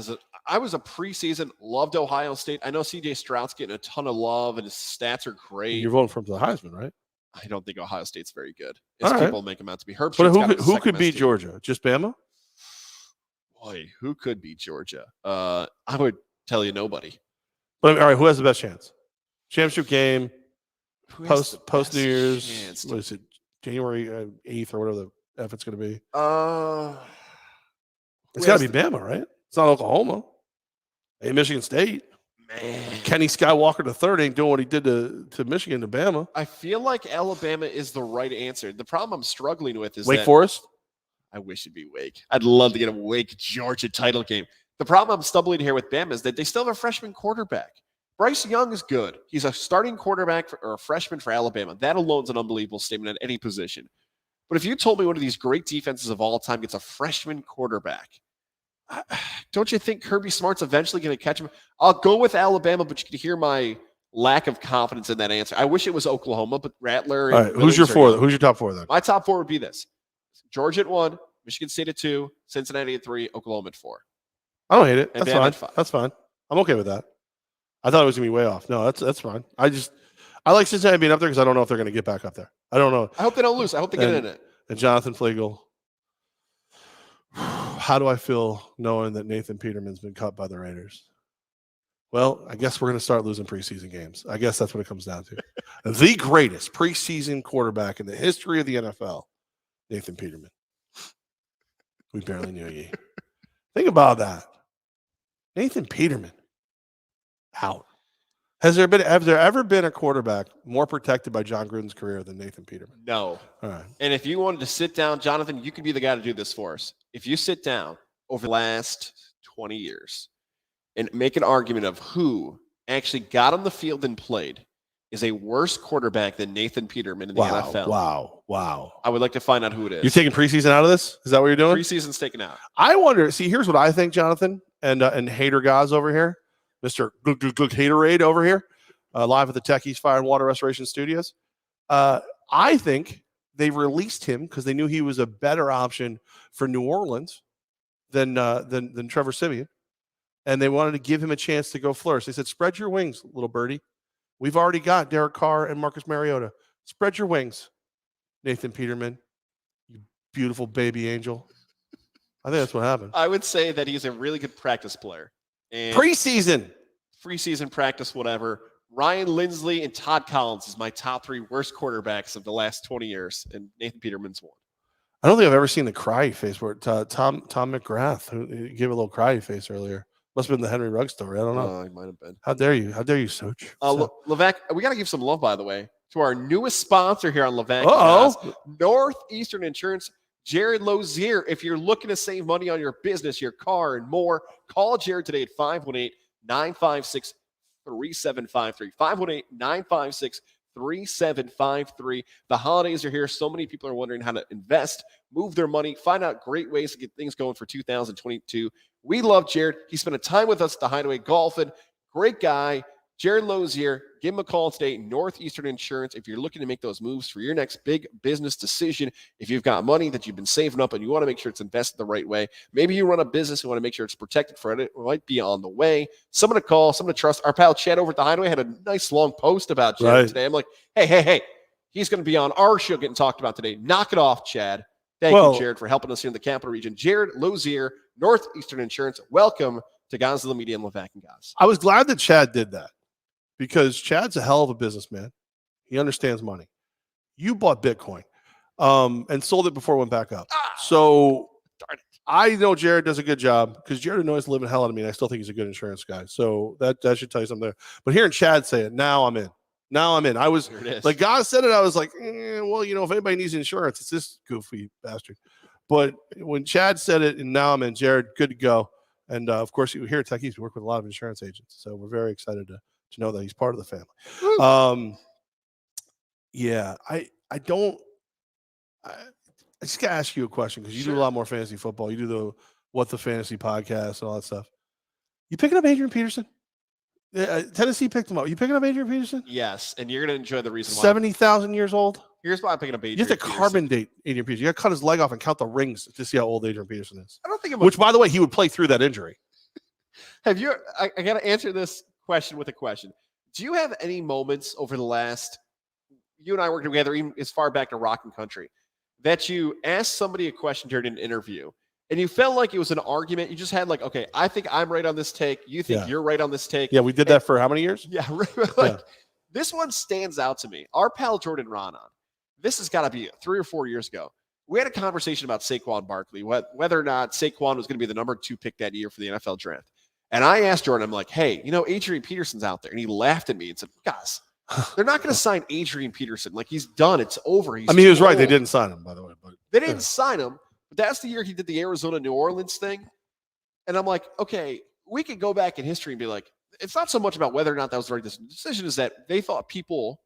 I was a preseason, loved Ohio State. I know CJ Stroud's getting a ton of love and his stats are great. You're voting for him to the Heisman, right? I don't think Ohio State's very good. As people make him out to be. But who could beat Georgia? Just Bama? Boy, who could beat Georgia? I would tell you nobody. But all right, who has the best chance? Championship game, post New Year's. What is it? January 8th or whatever the F it's going to be. It's got to be Bama, right? It's not Oklahoma. Hey, Michigan State. Man. Kenny Skywalker III ain't doing what he did to Michigan to Bama. I feel like Alabama is the right answer. The problem I'm struggling with is Wake Forest. I wish it'd be Wake. I'd love to get a Wake Georgia title game. The problem I'm stumbling here with Bama is that they still have a freshman quarterback. Bryce Young is good. He's a starting quarterback or a freshman for Alabama. That alone is an unbelievable statement at any position. But if you told me one of these great defenses of all time gets a freshman quarterback, don't you think Kirby Smart's eventually going to catch him? I'll go with Alabama, but you can hear my lack of confidence in that answer. I wish it was Oklahoma, but Rattler. All right, who's your 4? Who's your top 4 then? My top 4 would be this: Georgia at 1, Michigan State at 2, Cincinnati at 3, Oklahoma at 4. I don't hate it. And That's Bama fine. at 5. That's fine. I'm okay with that. I thought it was going to be way off. No, that's fine. I like Cincinnati being up there because I don't know if they're going to get back up there. I don't know. I hope they don't lose. I hope they get in it. And Jonathan Flegel. How do I feel knowing that Nathan Peterman's been cut by the Raiders? Well, I guess we're going to start losing preseason games. I guess that's what it comes down to. The greatest preseason quarterback in the history of the NFL, Nathan Peterman. We barely knew ye. Think about that. Nathan Peterman out. Has there ever been a quarterback more protected by John Gruden's career than Nathan Peterman? No. All right. And if you wanted to sit down, Jonathan, you could be the guy to do this for us. If you sit down over the last 20 years and make an argument of who actually got on the field and played is a worse quarterback than Nathan Peterman in the NFL. Wow. I would like to find out who it is. You're taking preseason out of this? Is that what you're doing? Preseason's taken out. I wonder, see, here's what I think, Jonathan, and Hater Goz over here, Mr. Haterade over here, live at the Techies Fire and Water Restoration Studios. I think they released him because they knew he was a better option for New Orleans than Trevor Siemian, and they wanted to give him a chance to go flourish. They said, "Spread your wings, little birdie. We've already got Derek Carr and Marcus Mariota. Spread your wings, Nathan Peterman, you beautiful baby angel." I think that's what happened. I would say that he's a really good practice player. And Preseason practice, whatever. Ryan Lindsley and Todd Collins is my top 3 worst quarterbacks of the last 20 years, and Nathan Peterman's one. I don't think I've ever seen the cry face where Tom McGrath who gave a little cry face earlier. Must have been the Henry Ruggs story. I don't know. It might have been. How dare you, Soch? Levack, we got to give some love, by the way, to our newest sponsor here on Levack and Goz, Northeastern Insurance. Jared Lozier, if you're looking to save money on your business, your car, and more, call Jared today at 518-956-3753. 518-956-3753. The holidays are here. So many people are wondering how to invest, move their money, find out great ways to get things going for 2022. We love Jared. He spent a time with us at the Hideaway golfing. Great guy. Jared Lozier. Give them a call today, Northeastern Insurance. If you're looking to make those moves for your next big business decision, if you've got money that you've been saving up and you want to make sure it's invested the right way, maybe you run a business and want to make sure it's protected for it might be on the way. Someone to call, someone to trust. Our pal Chad over at the Hideaway had a nice long post about Jared today. I'm like, hey, he's going to be on our show getting talked about today. Knock it off, Chad. Thank you, Jared, for helping us here in the Capital Region. Jared Lozier, Northeastern Insurance. Welcome to Gonzalo Media and Levack and Goz. I was glad that Chad did that because Chad's a hell of a businessman. He understands money. You bought Bitcoin and sold it before it went back up. So darn it. I know Jared does a good job because Jared annoys the living hell out of me, and I still think he's a good insurance guy. So that should tell you something there. But hearing Chad say it, now I'm in. I was like, God said it. I was like, well, if anybody needs insurance, it's this goofy bastard. But when Chad said it, and now I'm in, Jared, good to go. And of course, here at Techies, we work with a lot of insurance agents. So we're very excited to know that he's part of the family. Yeah, I just got to ask you a question because you do a lot more fantasy football. You do the What the Fantasy podcast and all that stuff. You picking up Adrian Peterson? Tennessee picked him up. You picking up Adrian Peterson? Yes, and you're going to enjoy the reason why. 70,000 years old? Here's why I'm picking up Adrian You have to carbon date Adrian Peterson. You got to cut his leg off and count the rings to see how old Adrian Peterson is. I don't think Which, by the way, he would play through that injury. Have you? I got to answer this question with a question. Do you have any moments over the last? You and I worked together even as far back to Rock and Country that you asked somebody a question during an interview and you felt like it was an argument. You just had like, okay, I think I'm right on this take. You think you're right on this take. Yeah, we did that for how many years? Yeah, this one stands out to me. Our pal Jordan Ronan. This has got to be 3 or 4 years ago. We had a conversation about Saquon Barkley, whether or not Saquon was going to be the number 2 pick that year for the NFL draft. And I asked Jordan, I'm like, hey, Adrian Peterson's out there. And he laughed at me and said, guys, they're not going to sign Adrian Peterson. Like, he's done. It's over. He was right. They didn't sign him, by the way. But they didn't sign him. But that's the year he did the Arizona-New Orleans thing. And I'm like, okay, we could go back in history and be like, it's not so much about whether or not that was the right decision, is that they thought people,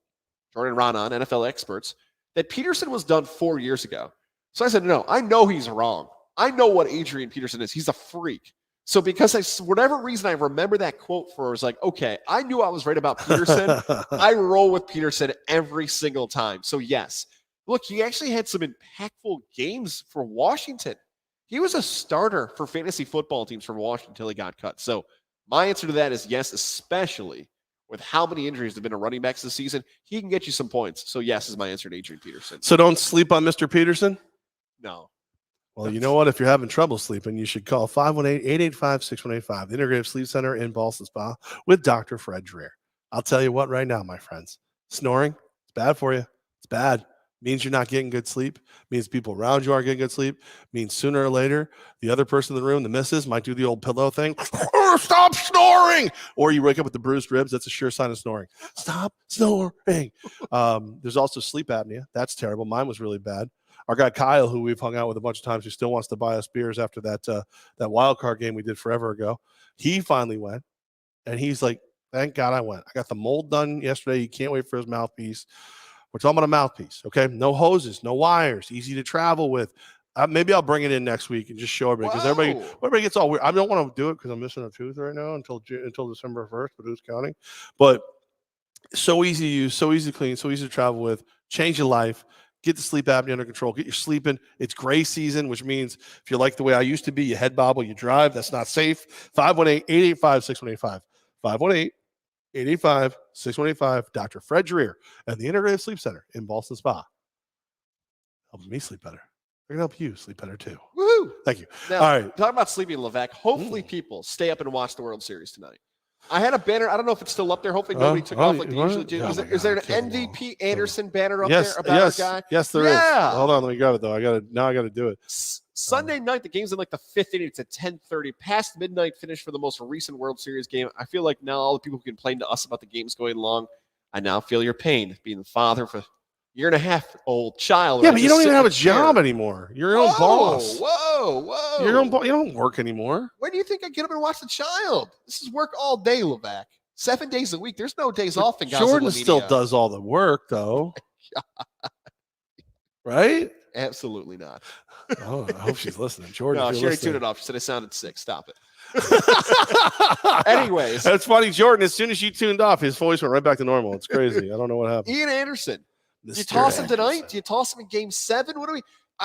Jordan Ronan, NFL experts, that Peterson was done 4 years ago. So I said, no, I know he's wrong. I know what Adrian Peterson is. He's a freak. So because for whatever reason, I remember that quote for, I was like, okay, I knew I was right about Peterson. I roll with Peterson every single time. So yes, look, he actually had some impactful games for Washington. He was a starter for fantasy football teams for Washington until he got cut. So my answer to that is yes, especially with how many injuries have been to running backs this season. He can get you some points. So yes is my answer to Adrian Peterson. So don't sleep on Mr. Peterson? No. Well, you know what? If you're having trouble sleeping, you should call 518-885-6185, the Integrative Sleep Center in Ballston Spa with Dr. Fred Dreer. I'll tell you what right now, my friends. Snoring, it's bad for you. It's bad. Means you're not getting good sleep. Means people around you aren't getting good sleep. Means sooner or later, the other person in the room, the missus, might do the old pillow thing. Stop snoring! Or you wake up with the bruised ribs. That's a sure sign of snoring. Stop snoring. There's also sleep apnea. That's terrible. Mine was really bad. Our guy Kyle, who we've hung out with a bunch of times, who still wants to buy us beers after that wild card game we did forever ago, he finally went, and he's like, thank God I went. I got the mold done yesterday. He can't wait for his mouthpiece. We're talking about a mouthpiece, okay? No hoses, no wires, easy to travel with. Maybe I'll bring it in next week and just show everybody because everybody gets all weird. I don't want to do it because I'm missing a tooth right now until December 1st, but who's counting? But so easy to use, so easy to clean, so easy to travel with. Change your life. Get the sleep apnea under control. Get your sleeping. It's gray season, which means if you like the way I used to be, you head bobble, you drive. That's not safe. 518-885-6185. 518-885-6185. Dr. Fred Dreer and the Integrative Sleep Center in Ballston Spa. Helps me sleep better. They're going to help you sleep better too. Woohoo! Thank you. Now, all right. Talking about sleeping, Levack, hopefully people stay up and watch the World Series tonight. I had a banner. I don't know if it's still up there. Hopefully nobody took off like they usually do. Is there an MVP Anderson banner up there about our guy? Yes, there is. Hold on, let me grab it though. I got to do it. Sunday night, the game's in like the 5th inning. It's at 10:30, past midnight finish for the most recent World Series game. I feel like now all the people who complain to us about the games going long, I now feel your pain being the father of a year-and-a-half-old child. Yeah, but you don't even have a job anymore. You're your own boss. Whoa. You're your own boss. You don't work anymore. When do you think I get up and watch the child? This is work all day, Levack. 7 days a week. There's no days off in Gonzalo Jordan Media. still does all the work, though. Right? Absolutely not. Oh, I hope she's listening. Jordan, No, if she you're already tuned listening. it off. She said I sounded sick. Stop it. Anyways. That's funny, Jordan. As soon as she tuned off, his voice went right back to normal. It's crazy. I don't know what happened. Ian Anderson. Do you Mr. toss him Anderson. tonight? Do you toss him in game 7? What do we?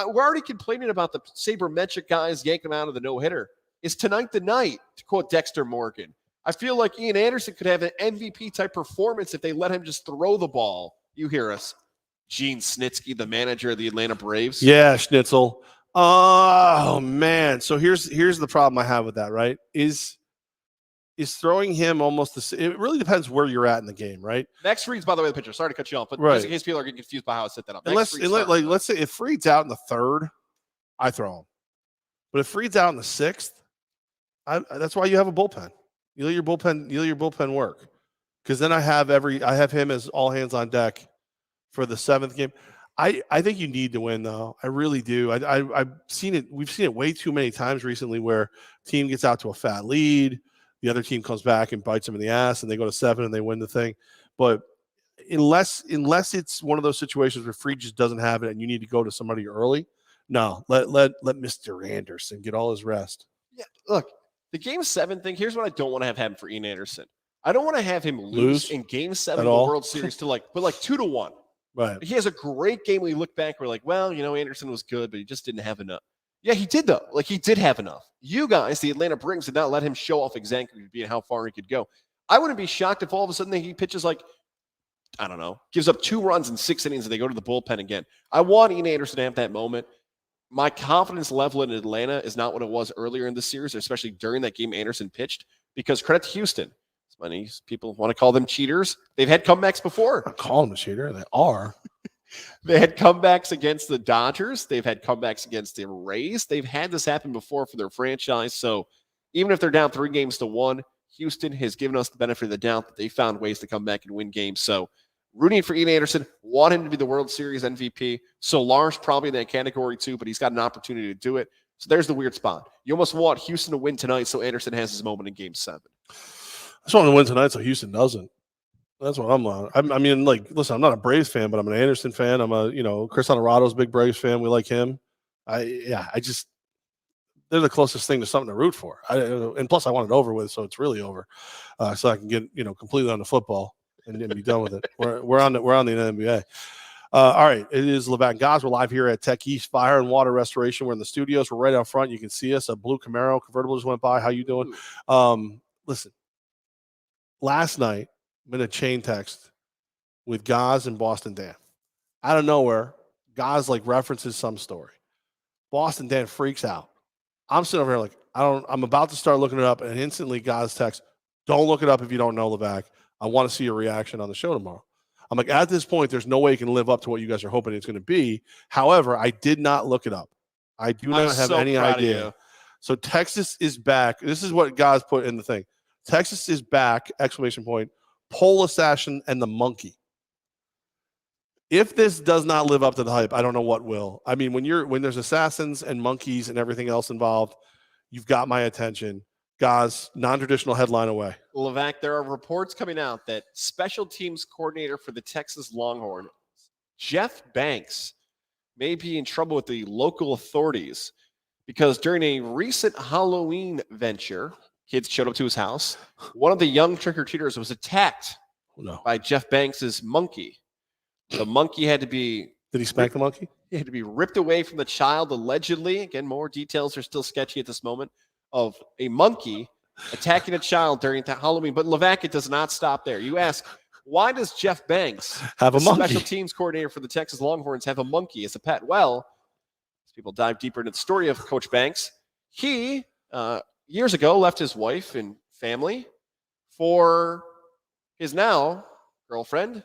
We're already complaining about the sabermetric guys yanking him out of the no-hitter. Is tonight the night, to quote Dexter Morgan? I feel like Ian Anderson could have an MVP-type performance if they let him just throw the ball. You hear us. Gene Snitsky, the manager of the Atlanta Braves. Yeah, Schnitzel. Oh, man. So here's the problem I have with that, right? Is throwing him almost it really depends where you're at in the game, right? Max Reid's, by the way, the pitcher. Sorry to cut you off, but right. just in case people are getting confused by how I set that up. Let's say if Reid's out in the 3rd, I throw him. But if Reid's out in the 6th, that's why you have a bullpen. You let your bullpen work. Because then I have him as all hands on deck for the 7th game. I think you need to win, though. I really do. I've seen it. We've seen it way too many times recently where team gets out to a fat lead. The other team comes back and bites them in the ass, and they go to 7 and they win the thing. But unless it's one of those situations where Reid just doesn't have it and you need to go to somebody early, no, let Mr. Anderson get all his rest. Yeah, look, the game 7 thing. Here's what I don't want to have happen for Ian Anderson. I don't want to have him lose in game 7 of the World Series to but 2-1. Right. He has a great game. We look back, we're like, well, Anderson was good, but he just didn't have enough. Yeah, he did, though. He did have enough. You guys, the Atlanta Braves, did not let him show off exactly and how far he could go. I wouldn't be shocked if all of a sudden he pitches I don't know, gives up 2 runs in 6 innings and they go to the bullpen again. I want Ian Anderson to have that moment. My confidence level in Atlanta is not what it was earlier in the series, especially during that game Anderson pitched, because credit to Houston. People want to call them cheaters. They've had comebacks before. I'm calling them a cheater. They are. They had comebacks against the Dodgers. They've had comebacks against the Rays. They've had this happen before for their franchise. So even if they're down 3-1, Houston has given us the benefit of the doubt that they found ways to come back and win games. So rooting for Ian Anderson, want him to be the World Series MVP. So Lars probably in that category too, but he's got an opportunity to do it. So there's the weird spot. You almost want Houston to win tonight so Anderson has his moment in game 7. I just want to win tonight so Houston doesn't. That's what I'm on. I mean, listen, I'm not a Braves fan, but I'm an Anderson fan. I'm Chris Honorado's a big Braves fan. We like him. They're the closest thing to something to root for. And plus I want it over with, so it's really over. So I can get, completely on the football and be done with it. We're on the NBA. All right. It is Levack and Goz. We're live here at Tech East Fire and Water Restoration. We're in the studios. We're right out front. You can see us. A blue Camaro convertible just went by. How you doing? Listen, last night, I'm in a chain text with Goz and Boston Dan. Out of nowhere, Goz references some story. Boston Dan freaks out. I'm sitting over here I'm about to start looking it up, and instantly Goz texts, don't look it up if you don't know Levack. I want to see your reaction on the show tomorrow. I'm like, at this point, there's no way you can live up to what you guys are hoping it's going to be. However, I did not look it up. I do not have any idea. So Texas is back. This is what Goz put in the thing. Texas is back, ! Pole assassin and the monkey. If this does not live up to the hype, I don't know what will. I mean, when there's assassins and monkeys and everything else involved, you've got my attention. Goz, non-traditional headline away. Levack, there are reports coming out that special teams coordinator for the Texas Longhorns, Jeff Banks, may be in trouble with the local authorities because during a recent Halloween venture, kids showed up to his house. One of the young trick-or-treaters was attacked by Jeff Banks' monkey. The monkey had to be... Did he spank the monkey? He had to be ripped away from the child, allegedly. Again, more details are still sketchy at this moment, of a monkey attacking a child during the Halloween. But Levack, it does not stop there. You ask, why does Jeff Banks, have a monkey? Special teams coordinator for the Texas Longhorns, have a monkey as a pet? Well, as people dive deeper into the story of Coach Banks, he... years ago, left his wife and family for his now girlfriend,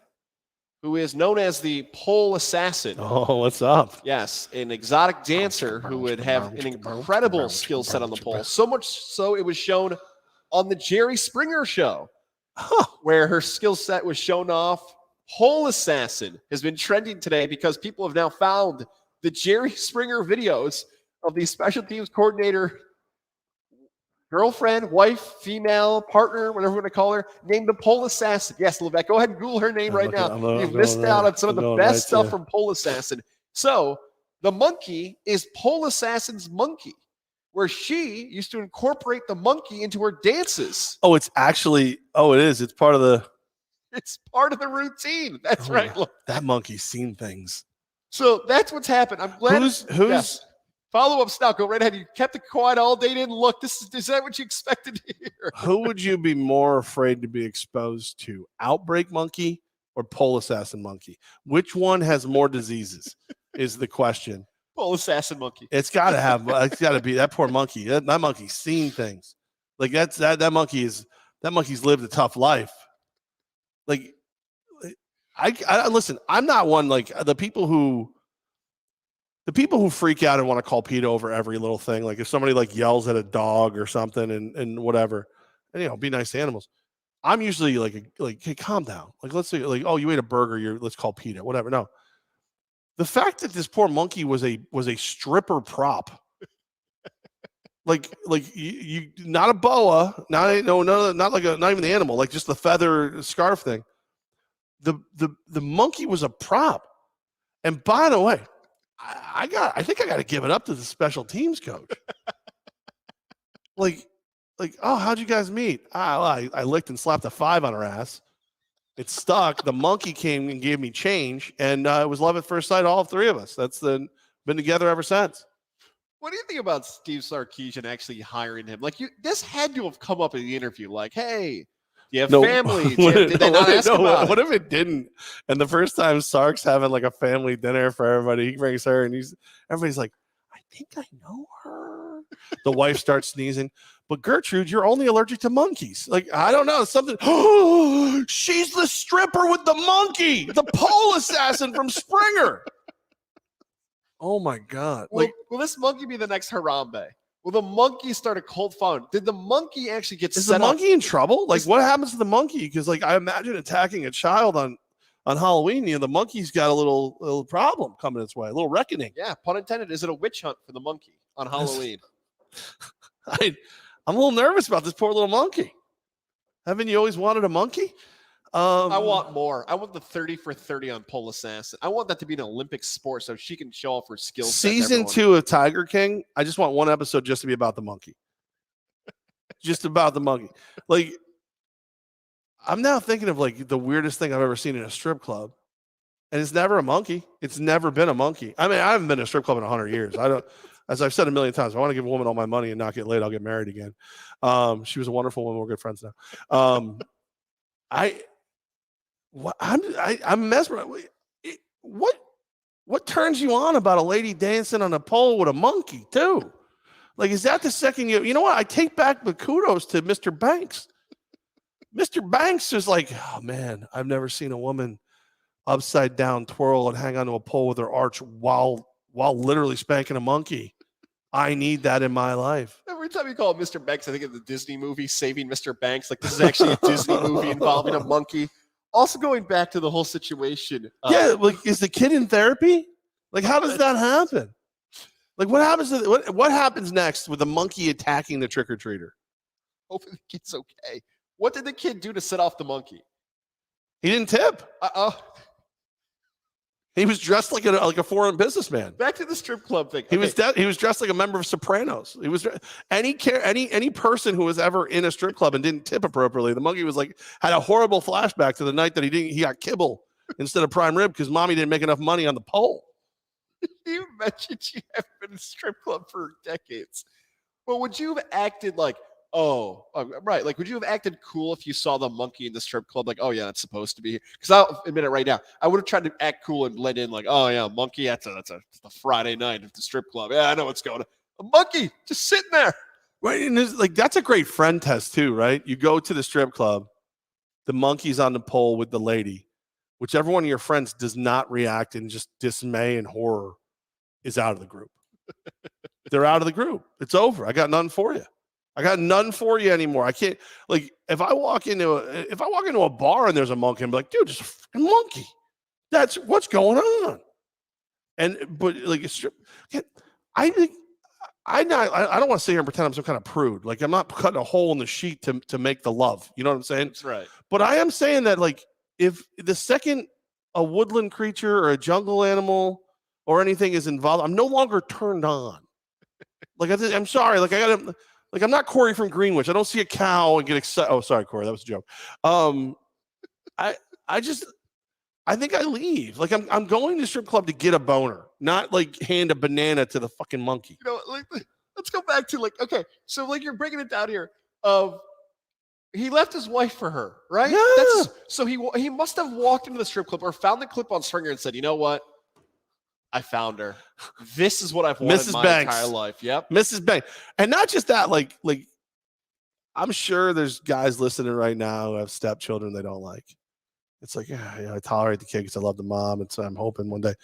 who is known as the pole assassin. Oh, what's up? Yes, an exotic dancer who would have an incredible skill set on the pole. So much so it was shown on the Jerry Springer show, where her skill set was shown off. Pole assassin has been trending today because people have now found the Jerry Springer videos of the special teams coordinator, girlfriend, wife, female, partner, whatever you want to call her, named the Pole Assassin. Yes, Levack, go ahead and Google her name right now. You've missed out on some of the best stuff from Pole Assassin. So The monkey is Pole Assassin's monkey, where she used to incorporate the monkey into her dances. Oh, it's actually, it is. It's part of the routine. That's right. Look, that monkey's seen things. So that's what's happened. I'm glad. Who's yes. Follow up now. Go right ahead. You kept it quiet all day. Didn't look. Is that what you expected to hear? Who would you be more afraid to be exposed to? Outbreak monkey or Pole Assassin monkey? Which one has more diseases? Is the question. Pole Assassin monkey. It's got to be that poor monkey. That monkey's seen things. Like that monkey's lived a tough life. Like I listen, I'm not one like the people who freak out and want to call PETA over every little thing. Like if somebody like yells at a dog or something and whatever, and be nice to animals. I'm usually like, hey, calm down. Like, let's say like, oh, you ate a burger, let's call PETA, whatever. No. The fact that this poor monkey was a stripper prop. like you not a boa, not even the animal, like just the feather scarf thing. The monkey was a prop. And by the way, I think I got to give it up to the special teams coach. like, oh, how'd you guys meet? I licked and slapped a 5 on her ass. It stuck. The monkey came and gave me change, and it was love at first sight. All 3 of us. Been together ever since. What do you think about Steve Sarkisian actually hiring him? Like, this had to have come up in the interview. Like, hey, do you have family? Did they not ask about it? What if it didn't? And the first time Sark's having like a family dinner for everybody, he brings her, and everybody's like, I think I know her. The wife starts sneezing. But Gertrude, you're only allergic to monkeys. Like, I don't know, something. Oh, she's the stripper with the monkey, the Pole Assassin from Springer. Oh my God. Will this monkey be the next Harambe? Will the monkey start a cult following? Did the monkey actually get Is set the monkey up? in trouble? Like, what happens to the monkey? Because like I imagine attacking a child on Halloween, the monkey's got a little problem coming its way, a little reckoning. Yeah, pun intended. Is it a witch hunt for the monkey on Halloween? I'm a little nervous about this poor little monkey. Haven't you always wanted a monkey? I want more. I want the 30 for 30 on Pole Assassin. I want that to be an Olympic sport so she can show off her skills. Season 2 of Tiger King, I just want one episode just to be about the monkey. Just about the monkey. Like, I'm now thinking of like the weirdest thing I've ever seen in a strip club. And it's never a monkey. It's never been a monkey. I mean, I haven't been to a strip club in 100 years. As I've said a million times, if I want to give a woman all my money and not get laid, I'll get married again. She was a wonderful woman. We're good friends now. I'm mesmerized. What turns you on about a lady dancing on a pole with a monkey too? Like, is that the second you know what? I take back the kudos to Mr. Banks. Mr. Banks is like, oh man, I've never seen a woman upside down twirl and hang onto a pole with her arch while literally spanking a monkey. I need that in my life. Every time you call it Mr. Banks, I think of the Disney movie Saving Mr. Banks. Like, this is actually a Disney movie involving a monkey. Also, going back to the whole situation. Like, is the kid in therapy? Like, how does that happen? Like, what happens next with the monkey attacking the trick-or-treater? Hopefully the kid's okay. What did the kid do to set off the monkey? He didn't tip. He was dressed like a foreign businessman. Back to the strip club thing. He was dressed like a member of Sopranos. He was any person who was ever in a strip club and didn't tip appropriately. The monkey was like had a horrible flashback to the night that he got kibble instead of prime rib because mommy didn't make enough money on the pole. You mentioned you haven't been in a strip club for decades. But would you have acted like, right. Like, would you have acted cool if you saw the monkey in the strip club? Like, oh yeah, it's supposed to be here. Because I'll admit it right now. I would have tried to act cool and let in like, oh yeah, monkey. That's a Friday night at the strip club. Yeah, I know what's going on. A monkey just sitting there. Right. And like, that's a great friend test too, right? You go to the strip club, the monkey's on the pole with the lady. Whichever one of your friends does not react in just dismay and horror is out of the group. They're out of the group. It's over. I got nothing for you. I got none for you anymore. I can't, like, if I walk into a bar and there's a monkey, I'm like, dude, there's a fucking monkey. That's what's going on. But like, I don't want to sit here and pretend I'm some kind of prude. Like, I'm not cutting a hole in the sheet to make the love. You know what I'm saying? That's right. But I am saying that, like, if the second a woodland creature or a jungle animal or anything is involved, I'm no longer turned on. Like I'm sorry. Like I'm not Corey from Greenwich. I don't see a cow and get excited. Oh, sorry, Corey. That was a joke. I think I leave. Like I'm going to strip club to get a boner, not like hand a banana to the fucking monkey. Let's go back to okay. So you're breaking it down here. He left his wife for her, right? Yeah. So he must have walked into the strip club or found the clip on Springer and said, you know what? I found her. This is what I've wanted Mrs. my Banks. entire life. Yep. Mrs. Banks. And not just that, like I'm sure there's guys listening right now who have stepchildren they don't like. It's like, I tolerate the kid because I love the mom. I'm hoping one day.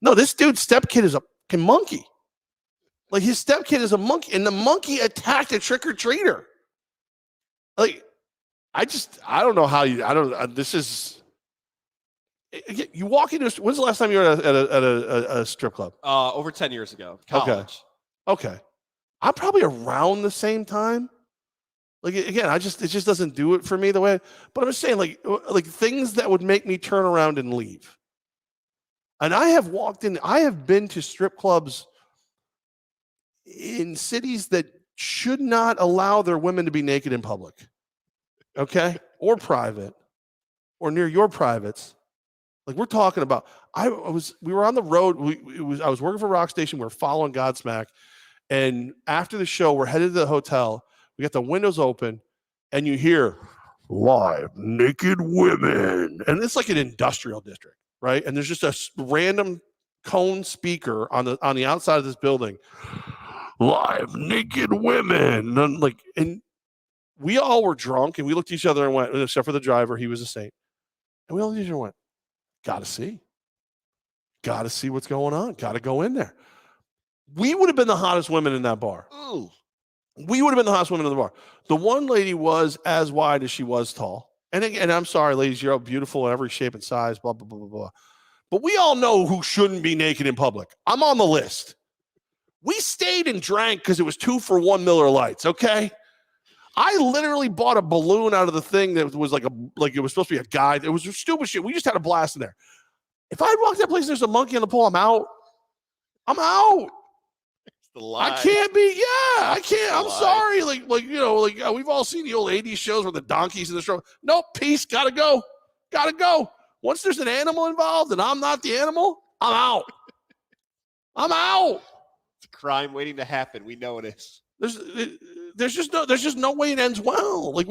No, this dude's stepkid is a fucking monkey. Like his stepkid is a monkey, and the monkey attacked a trick-or-treater. Like, I don't know how this is. You walk into. When's the last time you were at a strip club? Over 10 years ago. College. Okay. I'm probably around the same time. Like again, it just doesn't do it for me the way. But I'm just saying, like things that would make me turn around and leave. And I have been to strip clubs in cities that should not allow their women to be naked in public. Okay, or private, or near your privates. Like we're talking about, we were on the road. I was working for Rock Station. We were following Godsmack, and after the show, we're headed to the hotel. We got the windows open, and you hear live naked women, and it's like an industrial district, right? And there's just a random cone speaker on the outside of this building. Live naked women, and we all were drunk, and we looked at each other and went, except for the driver, he was a saint, and we all looked at each other and went, Gotta see what's going on. Gotta go in there. We would have been the hottest women in that bar. Ooh. We would have been the hottest women in the bar. The one lady was as wide as she was tall. And I'm sorry, ladies, you're all beautiful in every shape and size, blah, blah, blah, blah, blah. But we all know who shouldn't be naked in public. I'm on the list. We stayed and drank because it was 2 for $1 Miller Lights, okay? I literally bought a balloon out of the thing that was like it was supposed to be a guy. It was stupid shit. We just had a blast in there. If I walk that place and there's a monkey on the pole, I'm out. It's the lie. I can't be. Yeah, I can't. I'm sorry. We've all seen the old 80s shows where the donkeys in the show. Nope, peace. Gotta go. Once there's an animal involved and I'm not the animal, I'm out. It's a crime waiting to happen. We know it is. There's just no way it ends well. Like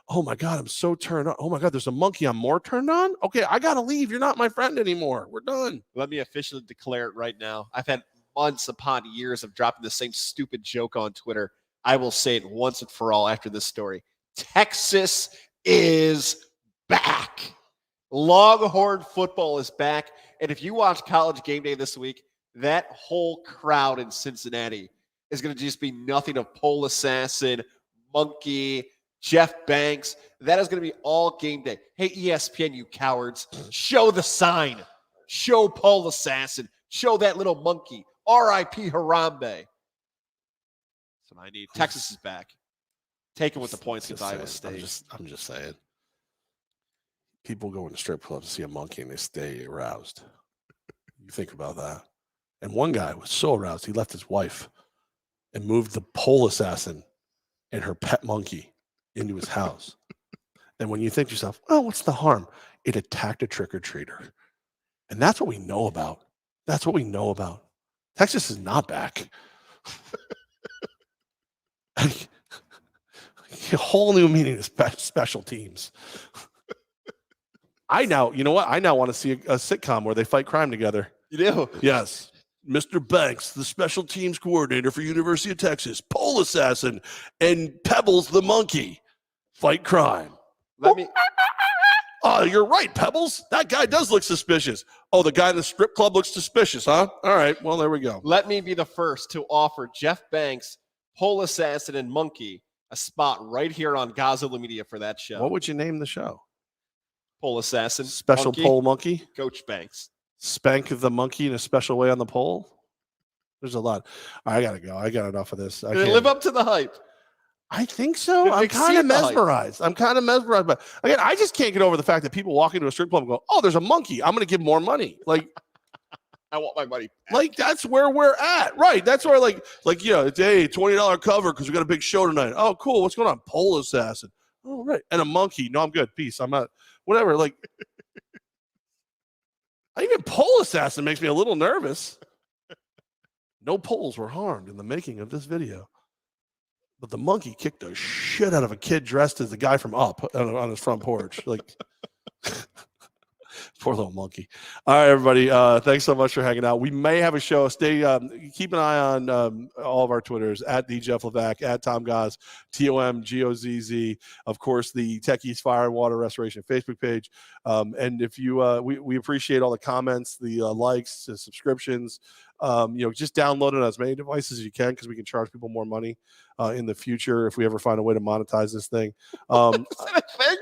oh my God, I'm so turned on. Oh my God, there's a monkey I'm more turned on. Okay, I gotta leave. You're not my friend anymore. We're done. Let me officially declare it right now. I've had months upon years of dropping the same stupid joke on Twitter. I will say it once and for all after this story. Texas is back. Longhorn football is back. And if you watch College Game Day this week, that whole crowd in Cincinnati is going to just be nothing of Pole Assassin, Monkey, Jeff Banks. That is going to be all game day. Hey, ESPN, you cowards, show the sign. Show Pole Assassin. Show that little monkey. R.I.P. Harambe. That's what I need. Texas is back. Take it with the points against Iowa State. I'm just saying. People go into strip clubs to see a monkey and they stay aroused. You think about that. And one guy was so aroused, he left his wife and moved the pole assassin and her pet monkey into his house. And when you think to yourself, well, what's the harm? It attacked a trick-or-treater. And that's what we know about. Texas is not back. A whole new meaning of special teams. I now want to see a sitcom where they fight crime together. You do? Yes. Mr. Banks, the special teams coordinator for University of Texas, pole assassin, and Pebbles the monkey fight crime. You're right, Pebbles. That guy does look suspicious. Oh, the guy in the strip club looks suspicious, huh? All right, well, there we go. Let me be the first to offer Jeff Banks, pole assassin, and monkey a spot right here on Godzilla Media for that show. What would you name the show? Pole assassin. Special monkey, pole monkey? Coach Banks. Spank the monkey in a special way on the pole? There's a lot. I got to go. I got enough of this. Did it live up to the hype? I think so. I'm kind of mesmerized. But again, I just can't get over the fact that people walk into a strip club and go, oh, there's a monkey. I'm going to give more money. Like, I want my money back. Like, that's where we're at. Right. That's where, like, yeah, it's a $20 cover because we got a big show tonight. Oh, cool. What's going on? Pole assassin. Oh, right. And a monkey. No, I'm good. Peace. I'm not. Whatever. Like, even pole assassin makes me a little nervous. No poles were harmed in the making of this video. But the monkey kicked the shit out of a kid dressed as the guy from Up on his front porch. Like, poor little monkey. All right, everybody. Thanks so much for hanging out. We may have a show. Keep an eye on all of our Twitters, at the Jeff Levack, at Tom Goz, TOMGOZZ. Of course, the Techies Fire and Water Restoration Facebook page. And if you, we appreciate all the comments, the likes, the subscriptions. Just download it on as many devices as you can because we can charge people more money in the future if we ever find a way to monetize this thing. Is that a thing?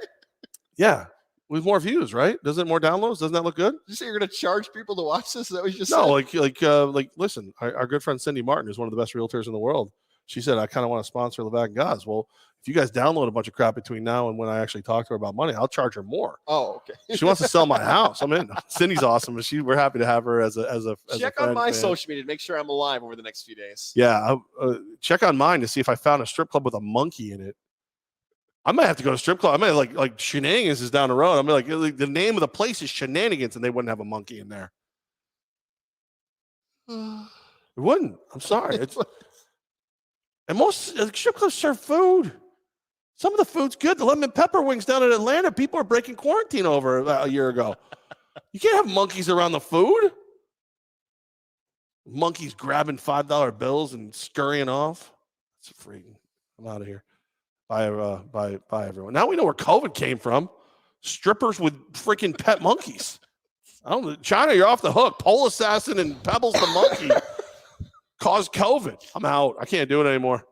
Yeah. With more views, right? Doesn't it more downloads? Doesn't that look good? Did you say you're going to charge people to watch this? Is that what you just said? No, Listen, our good friend Cindy Martin is one of the best realtors in the world. She said, I kind of want to sponsor Levack and Goz. Well, if you guys download a bunch of crap between now and when I actually talk to her about money, I'll charge her more. Oh, okay. She wants to sell my house. I'm in. Cindy's awesome. And we're happy to have her as a check a on my fan. social media to make sure I'm alive over the next few days. Yeah. Check on mine to see if I found a strip club with a monkey in it. I might have to go to a strip club. I might like Shenanigans is down the road. I mean, like the name of the place is Shenanigans, and they wouldn't have a monkey in there. It wouldn't. I'm sorry. And most strip clubs serve food. Some of the food's good. The lemon pepper wings down in Atlanta, people are breaking quarantine over a year ago. You can't have monkeys around the food. Monkeys grabbing $5 bills and scurrying off. It's freaking. I'm out of here. Bye, everyone. Now we know where COVID came from. Strippers with freaking pet monkeys. I don't know. China, you're off the hook. Pole assassin and Pebbles the monkey caused COVID. I'm out. I can't do it anymore.